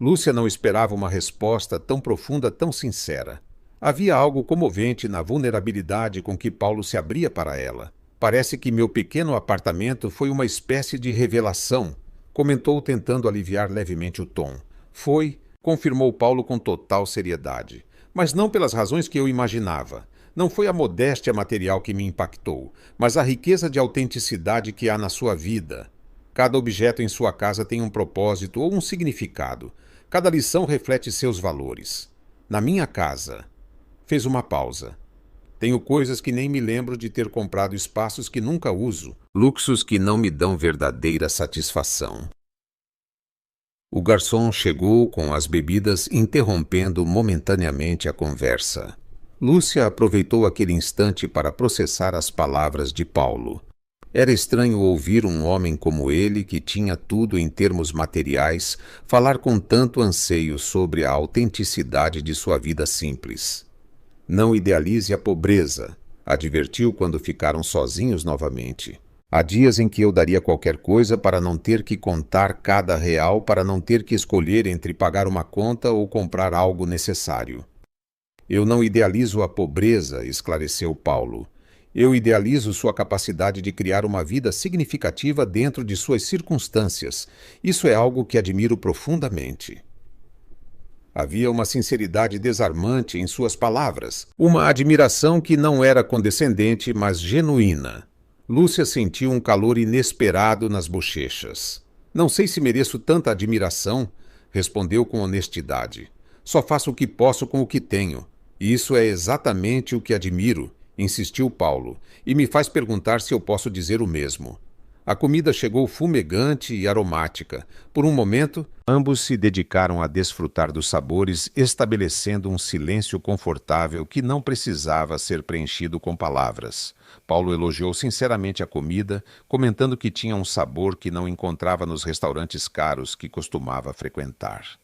Lúcia não esperava uma resposta tão profunda, tão sincera. Havia algo comovente na vulnerabilidade com que Paulo se abria para ela. "Parece que meu pequeno apartamento foi uma espécie de revelação", comentou, tentando aliviar levemente o tom. "Foi", confirmou Paulo com total seriedade. "Mas não pelas razões que eu imaginava. Não foi a modéstia material que me impactou, mas a riqueza de autenticidade que há na sua vida. Cada objeto em sua casa tem um propósito ou um significado. Cada lição reflete seus valores. Na minha casa..." Fez uma pausa. "Tenho coisas que nem me lembro de ter comprado, espaços que nunca uso, luxos que não me dão verdadeira satisfação." O garçom chegou com as bebidas, interrompendo momentaneamente a conversa. Lúcia aproveitou aquele instante para processar as palavras de Paulo. Era estranho ouvir um homem como ele, que tinha tudo em termos materiais, falar com tanto anseio sobre a autenticidade de sua vida simples. "Não idealize a pobreza", advertiu quando ficaram sozinhos novamente. "Há dias em que eu daria qualquer coisa para não ter que contar cada real, para não ter que escolher entre pagar uma conta ou comprar algo necessário." "Eu não idealizo a pobreza", esclareceu Paulo. "Eu idealizo sua capacidade de criar uma vida significativa dentro de suas circunstâncias. Isso é algo que admiro profundamente." Havia uma sinceridade desarmante em suas palavras, uma admiração que não era condescendente, mas genuína. Lúcia sentiu um calor inesperado nas bochechas. "Não sei se mereço tanta admiração", respondeu com honestidade. "Só faço o que posso com o que tenho. E isso é exatamente o que admiro", insistiu Paulo, "e me faz perguntar se eu posso dizer o mesmo." A comida chegou fumegante e aromática. Por um momento, ambos se dedicaram a desfrutar dos sabores, estabelecendo um silêncio confortável que não precisava ser preenchido com palavras. Paulo elogiou sinceramente a comida, comentando que tinha um sabor que não encontrava nos restaurantes caros que costumava frequentar.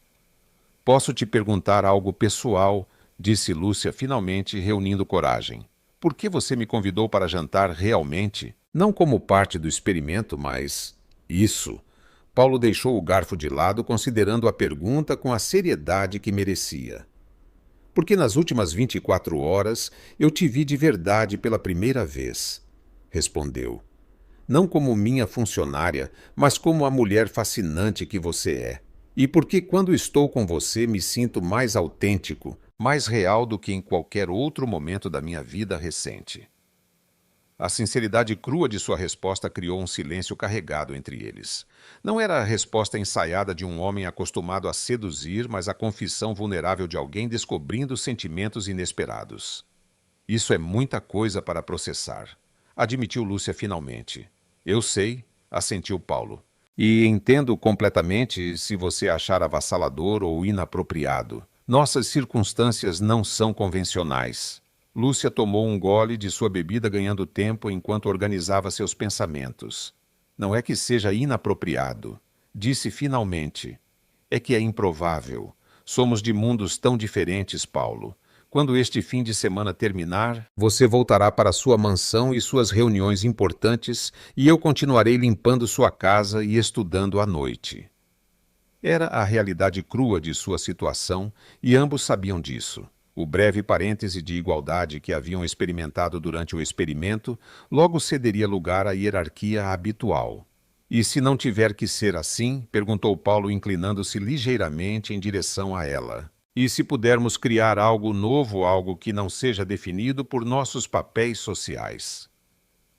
Posso te perguntar algo pessoal, disse Lúcia finalmente, reunindo coragem. Por que você me convidou para jantar realmente? Não como parte do experimento, mas... Isso. Paulo deixou o garfo de lado, considerando a pergunta com a seriedade que merecia. Porque nas últimas 24 horas eu te vi de verdade pela primeira vez, respondeu. Não como minha funcionária, mas como a mulher fascinante que você é. E porque quando estou com você me sinto mais autêntico, mais real do que em qualquer outro momento da minha vida recente. A sinceridade crua de sua resposta criou um silêncio carregado entre eles. Não era a resposta ensaiada de um homem acostumado a seduzir, mas a confissão vulnerável de alguém descobrindo sentimentos inesperados. Isso é muita coisa para processar, admitiu Lúcia finalmente. Eu sei, assentiu Paulo. E entendo completamente se você achar avassalador ou inapropriado. Nossas circunstâncias não são convencionais. Lúcia tomou um gole de sua bebida ganhando tempo enquanto organizava seus pensamentos. Não é que seja inapropriado, disse finalmente. É que é improvável. Somos de mundos tão diferentes, Paulo. Quando este fim de semana terminar, você voltará para sua mansão e suas reuniões importantes e eu continuarei limpando sua casa e estudando à noite. Era a realidade crua de sua situação e ambos sabiam disso. O breve parêntese de igualdade que haviam experimentado durante o experimento logo cederia lugar à hierarquia habitual. E se não tiver que ser assim, perguntou Paulo inclinando-se ligeiramente em direção a ela. E se pudermos criar algo novo, algo que não seja definido por nossos papéis sociais?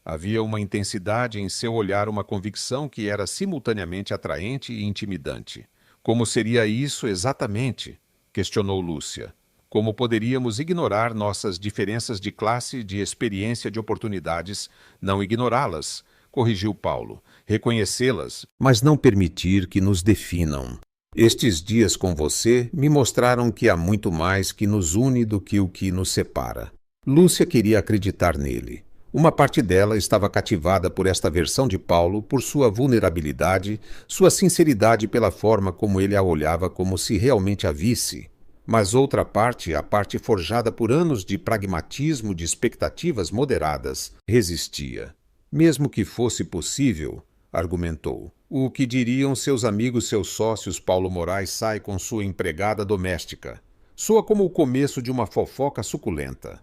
Havia uma intensidade em seu olhar, uma convicção que era simultaneamente atraente e intimidante. Como seria isso exatamente? Questionou Lúcia. Como poderíamos ignorar nossas diferenças de classe, de experiência, de oportunidades? Não ignorá-las, corrigiu Paulo. Reconhecê-las, mas não permitir que nos definam. Estes dias com você me mostraram que há muito mais que nos une do que o que nos separa. Lúcia queria acreditar nele. Uma parte dela estava cativada por esta versão de Paulo, por sua vulnerabilidade, sua sinceridade pela forma como ele a olhava como se realmente a visse. Mas outra parte, a parte forjada por anos de pragmatismo, de expectativas moderadas, resistia. Mesmo que fosse possível, argumentou. O que diriam seus amigos, seus sócios? Paulo Moraes sai com sua empregada doméstica. Soa como o começo de uma fofoca suculenta.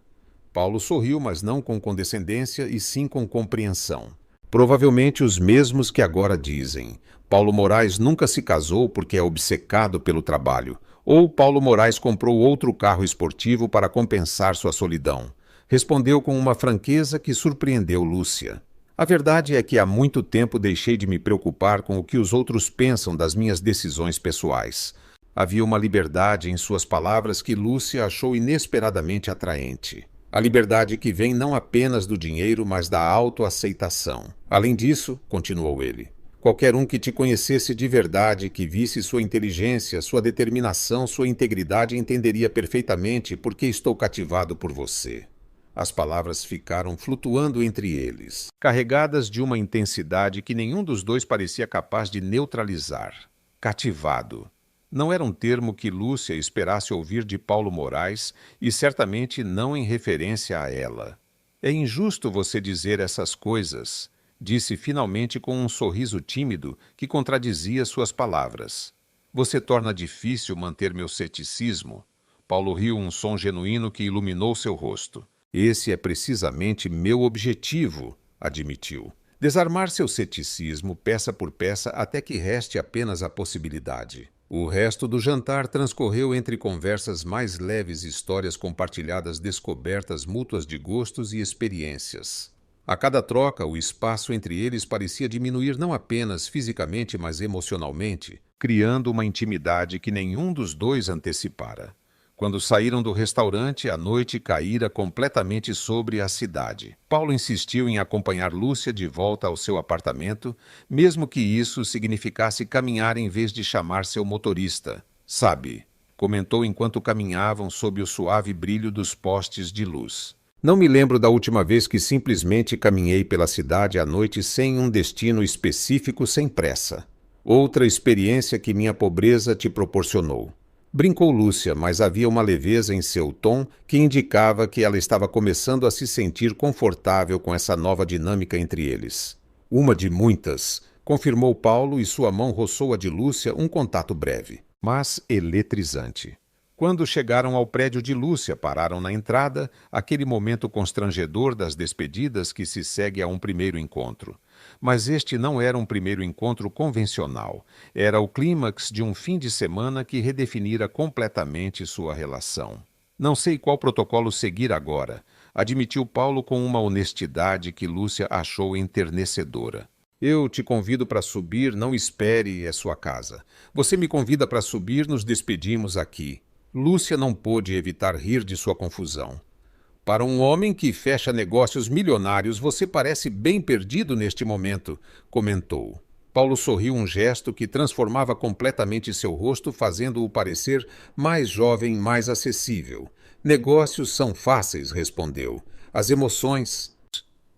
Paulo sorriu, mas não com condescendência, e sim com compreensão. Provavelmente os mesmos que agora dizem. Paulo Moraes nunca se casou porque é obcecado pelo trabalho. Ou Paulo Moraes comprou outro carro esportivo para compensar sua solidão. Respondeu com uma franqueza que surpreendeu Lúcia. A verdade é que há muito tempo deixei de me preocupar com o que os outros pensam das minhas decisões pessoais. Havia uma liberdade em suas palavras que Lúcia achou inesperadamente atraente. A liberdade que vem não apenas do dinheiro, mas da autoaceitação. Além disso, continuou ele, qualquer um que te conhecesse de verdade, que visse sua inteligência, sua determinação, sua integridade, entenderia perfeitamente por que estou cativado por você. As palavras ficaram flutuando entre eles, carregadas de uma intensidade que nenhum dos dois parecia capaz de neutralizar. Cativado. Não era um termo que Lúcia esperasse ouvir de Paulo Moraes e certamente não em referência a ela. É injusto você dizer essas coisas, disse finalmente com um sorriso tímido que contradizia suas palavras. Você torna difícil manter meu ceticismo. Paulo riu um som genuíno que iluminou seu rosto. Esse é precisamente meu objetivo, admitiu. Desarmar seu ceticismo peça por peça até que reste apenas a possibilidade. O resto do jantar transcorreu entre conversas mais leves, histórias compartilhadas, descobertas mútuas de gostos e experiências. A cada troca, o espaço entre eles parecia diminuir não apenas fisicamente, mas emocionalmente, criando uma intimidade que nenhum dos dois antecipara. Quando saíram do restaurante, a noite caíra completamente sobre a cidade. Paulo insistiu em acompanhar Lúcia de volta ao seu apartamento, mesmo que isso significasse caminhar em vez de chamar seu motorista. Sabe, comentou enquanto caminhavam sob o suave brilho dos postes de luz. Não me lembro da última vez que simplesmente caminhei pela cidade à noite sem um destino específico, sem pressa. Outra experiência que minha pobreza te proporcionou. Brincou Lúcia, mas havia uma leveza em seu tom que indicava que ela estava começando a se sentir confortável com essa nova dinâmica entre eles. Uma de muitas, confirmou Paulo, e sua mão roçou a de Lúcia, um contato breve, mas eletrizante. Quando chegaram ao prédio de Lúcia, pararam na entrada, aquele momento constrangedor das despedidas que se segue a um primeiro encontro. Mas este não era um primeiro encontro convencional. Era o clímax de um fim de semana que redefinira completamente sua relação. Não sei qual protocolo seguir agora, admitiu Paulo com uma honestidade que Lúcia achou enternecedora. Eu te convido para subir, não espere, é sua casa. Você me convida para subir, nos despedimos aqui. Lúcia não pôde evitar rir de sua confusão. Para um homem que fecha negócios milionários, você parece bem perdido neste momento, comentou. Paulo sorriu, um gesto que transformava completamente seu rosto, fazendo-o parecer mais jovem, mais acessível. Negócios são fáceis, respondeu. As emoções...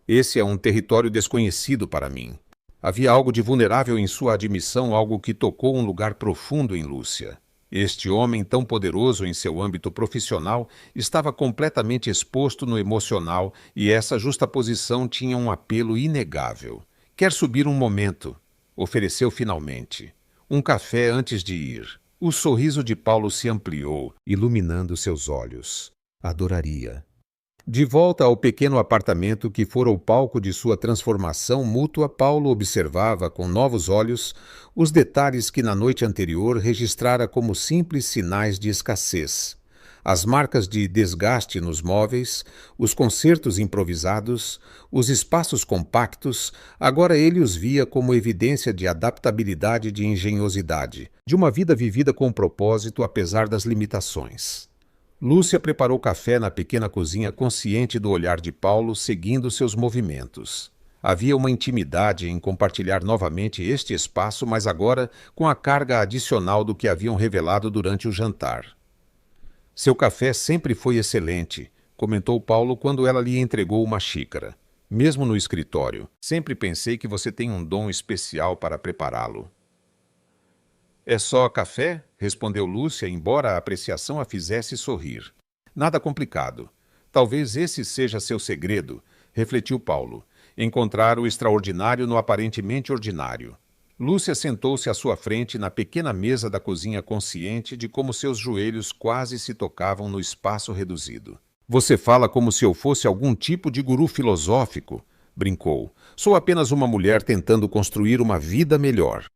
Esse é um território desconhecido para mim. Havia algo de vulnerável em sua admissão, algo que tocou um lugar profundo em Lúcia. Este homem, tão poderoso em seu âmbito profissional, estava completamente exposto no emocional, e essa justaposição tinha um apelo inegável. Quer subir um momento? Ofereceu finalmente. Um café antes de ir. O sorriso de Paulo se ampliou, iluminando seus olhos. Adoraria. De volta ao pequeno apartamento que fora o palco de sua transformação mútua, Paulo observava com novos olhos os detalhes que na noite anterior registrara como simples sinais de escassez. As marcas de desgaste nos móveis, os concertos improvisados, os espaços compactos, agora ele os via como evidência de adaptabilidade e de engenhosidade, de uma vida vivida com propósito apesar das limitações. Lúcia preparou café na pequena cozinha, consciente do olhar de Paulo, seguindo seus movimentos. Havia uma intimidade em compartilhar novamente este espaço, mas agora com a carga adicional do que haviam revelado durante o jantar. Seu café sempre foi excelente, comentou Paulo quando ela lhe entregou uma xícara. Mesmo no escritório, sempre pensei que você tem um dom especial para prepará-lo. É só café? Respondeu Lúcia, embora a apreciação a fizesse sorrir. Nada complicado. Talvez esse seja seu segredo, refletiu Paulo. Encontrar o extraordinário no aparentemente ordinário. Lúcia sentou-se à sua frente na pequena mesa da cozinha, consciente de como seus joelhos quase se tocavam no espaço reduzido. Você fala como se eu fosse algum tipo de guru filosófico, brincou. Sou apenas uma mulher tentando construir uma vida melhor.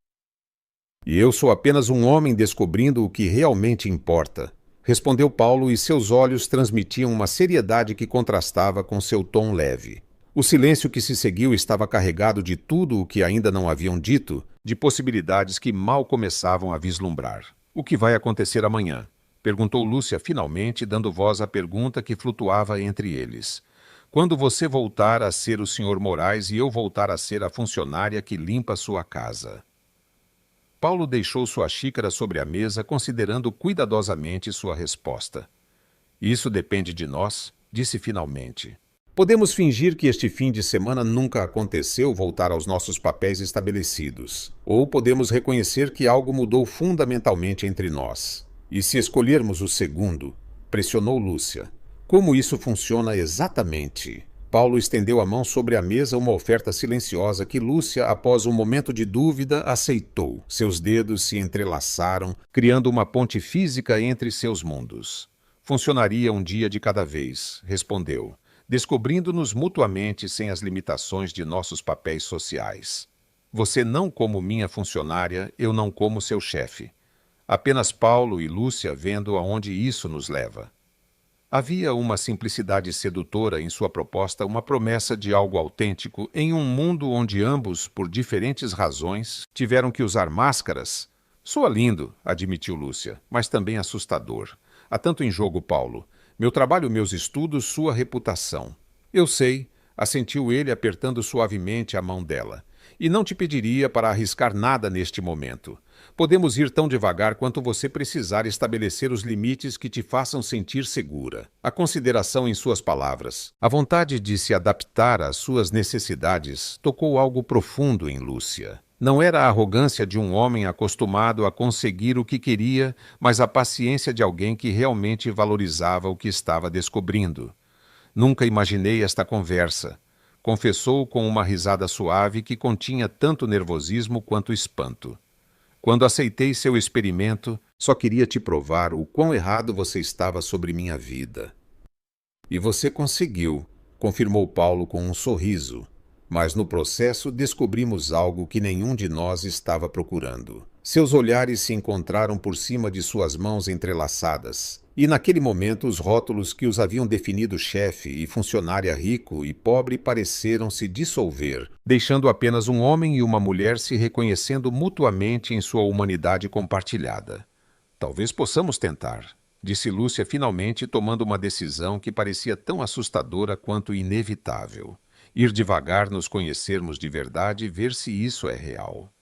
E eu sou apenas um homem descobrindo o que realmente importa, respondeu Paulo, e seus olhos transmitiam uma seriedade que contrastava com seu tom leve. O silêncio que se seguiu estava carregado de tudo o que ainda não haviam dito, de possibilidades que mal começavam a vislumbrar. O que vai acontecer amanhã? Perguntou Lúcia finalmente, dando voz à pergunta que flutuava entre eles. Quando você voltar a ser o Sr. Moraes e eu voltar a ser a funcionária que limpa sua casa? Paulo deixou sua xícara sobre a mesa, considerando cuidadosamente sua resposta. Isso depende de nós, disse finalmente. Podemos fingir que este fim de semana nunca aconteceu, voltar aos nossos papéis estabelecidos. Ou podemos reconhecer que algo mudou fundamentalmente entre nós. E se escolhermos o segundo, pressionou Lúcia. Como isso funciona exatamente? Paulo estendeu a mão sobre a mesa, uma oferta silenciosa que Lúcia, após um momento de dúvida, aceitou. Seus dedos se entrelaçaram, criando uma ponte física entre seus mundos. Funcionaria um dia de cada vez, respondeu, descobrindo-nos mutuamente sem as limitações de nossos papéis sociais. Você não como minha funcionária, eu não como seu chefe. Apenas Paulo e Lúcia vendo aonde isso nos leva. Havia uma simplicidade sedutora em sua proposta, uma promessa de algo autêntico em um mundo onde ambos, por diferentes razões, tiveram que usar máscaras. Soa lindo, admitiu Lúcia, mas também assustador. Há tanto em jogo, Paulo. Meu trabalho, meus estudos, sua reputação. Eu sei, assentiu ele, apertando suavemente a mão dela. E não te pediria para arriscar nada neste momento. Podemos ir tão devagar quanto você precisar estabelecer os limites que te façam sentir segura. A consideração em suas palavras, a vontade de se adaptar às suas necessidades, tocou algo profundo em Lúcia. Não era a arrogância de um homem acostumado a conseguir o que queria, mas a paciência de alguém que realmente valorizava o que estava descobrindo. Nunca imaginei esta conversa, confessou com uma risada suave que continha tanto nervosismo quanto espanto. Quando aceitei seu experimento, só queria te provar o quão errado você estava sobre minha vida. E você conseguiu, confirmou Paulo com um sorriso. Mas no processo descobrimos algo que nenhum de nós estava procurando. Seus olhares se encontraram por cima de suas mãos entrelaçadas. E naquele momento os rótulos que os haviam definido chefe e funcionária rico e pobre pareceram se dissolver, deixando apenas um homem e uma mulher se reconhecendo mutuamente em sua humanidade compartilhada. Talvez possamos tentar, disse Lúcia finalmente, tomando uma decisão que parecia tão assustadora quanto inevitável. Ir devagar, nos conhecermos de verdade e ver se isso é real.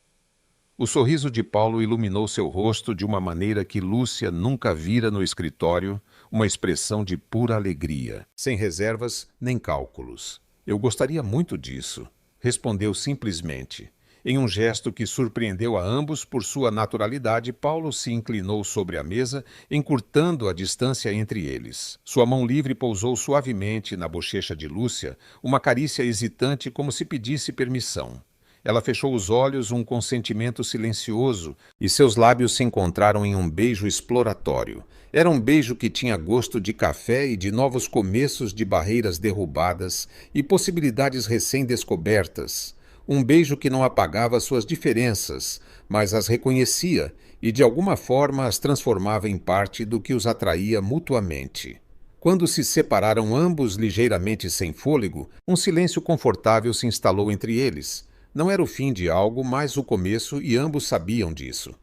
O sorriso de Paulo iluminou seu rosto de uma maneira que Lúcia nunca vira no escritório, uma expressão de pura alegria, sem reservas nem cálculos. Eu gostaria muito disso, respondeu simplesmente. Em um gesto que surpreendeu a ambos por sua naturalidade, Paulo se inclinou sobre a mesa, encurtando a distância entre eles. Sua mão livre pousou suavemente na bochecha de Lúcia, uma carícia hesitante como se pedisse permissão. Ela fechou os olhos, um consentimento silencioso, e seus lábios se encontraram em um beijo exploratório. Era um beijo que tinha gosto de café e de novos começos de barreiras derrubadas e possibilidades recém-descobertas. Um beijo que não apagava suas diferenças, mas as reconhecia e de alguma forma as transformava em parte do que os atraía mutuamente. Quando se separaram ambos ligeiramente sem fôlego, um silêncio confortável se instalou entre eles. Não era o fim de algo, mas o começo, e ambos sabiam disso.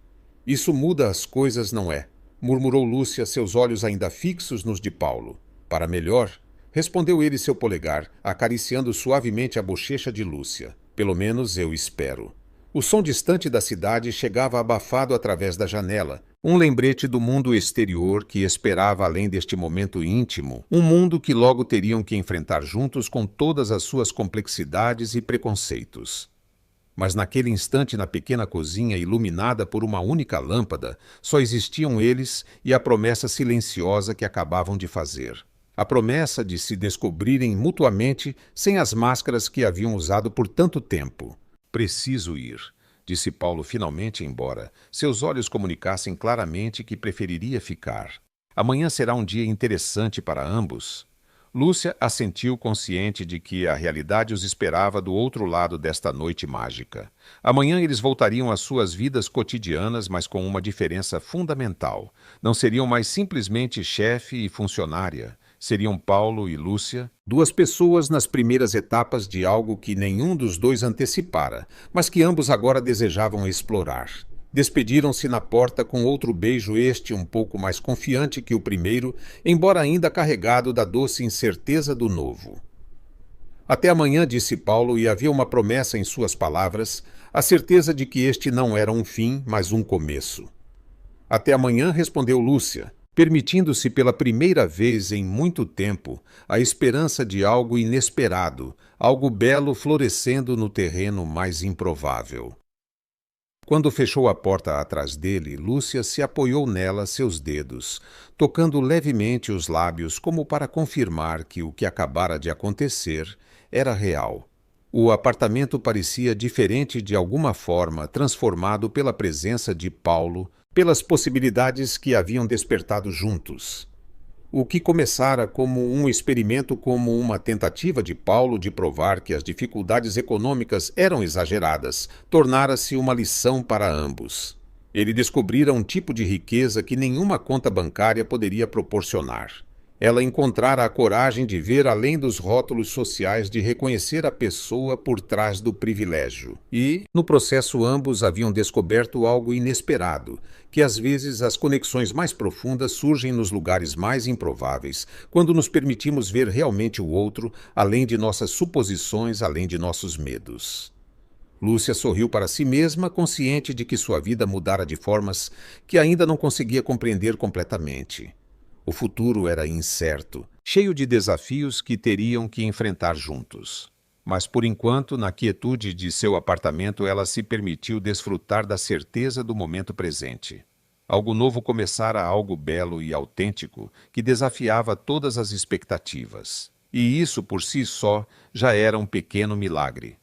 Isso muda as coisas, não é? Murmurou Lúcia, seus olhos ainda fixos nos de Paulo. Para melhor, respondeu ele seu polegar, acariciando suavemente a bochecha de Lúcia. Pelo menos eu espero. O som distante da cidade chegava abafado através da janela, um lembrete do mundo exterior que esperava além deste momento íntimo, um mundo que logo teriam que enfrentar juntos com todas as suas complexidades e preconceitos. Mas naquele instante, na pequena cozinha iluminada por uma única lâmpada, só existiam eles e a promessa silenciosa que acabavam de fazer. A promessa de se descobrirem mutuamente sem as máscaras que haviam usado por tanto tempo. Preciso ir, disse Paulo finalmente embora seus olhos comunicassem claramente que preferiria ficar. Amanhã será um dia interessante para ambos. Lúcia assentiu, consciente de que a realidade os esperava do outro lado desta noite mágica. Amanhã eles voltariam às suas vidas cotidianas, mas com uma diferença fundamental. Não seriam mais simplesmente chefe e funcionária. Seriam Paulo e Lúcia, duas pessoas nas primeiras etapas de algo que nenhum dos dois antecipara, mas que ambos agora desejavam explorar. Despediram-se na porta com outro beijo, este um pouco mais confiante que o primeiro, embora ainda carregado da doce incerteza do novo. Até amanhã, disse Paulo, e havia uma promessa em suas palavras, a certeza de que este não era um fim, mas um começo. Até amanhã, respondeu Lúcia, permitindo-se pela primeira vez em muito tempo a esperança de algo inesperado, algo belo florescendo no terreno mais improvável. Quando fechou a porta atrás dele, Lúcia se apoiou nela seus dedos, tocando levemente os lábios como para confirmar que o que acabara de acontecer era real. O apartamento parecia diferente de alguma forma, transformado pela presença de Paulo, pelas possibilidades que haviam despertado juntos. O que começara como um experimento, como uma tentativa de Paulo de provar que as dificuldades econômicas eram exageradas, tornara-se uma lição para ambos. Ele descobrira um tipo de riqueza que nenhuma conta bancária poderia proporcionar. Ela encontrara a coragem de ver além dos rótulos sociais, de reconhecer a pessoa por trás do privilégio. E, no processo, ambos haviam descoberto algo inesperado, que às vezes as conexões mais profundas surgem nos lugares mais improváveis, quando nos permitimos ver realmente o outro, além de nossas suposições, além de nossos medos. Lúcia sorriu para si mesma, consciente de que sua vida mudara de formas que ainda não conseguia compreender completamente. O futuro era incerto, cheio de desafios que teriam que enfrentar juntos. Mas por enquanto, na quietude de seu apartamento, ela se permitiu desfrutar da certeza do momento presente. Algo novo começara, algo belo e autêntico que desafiava todas as expectativas. E isso por si só já era um pequeno milagre.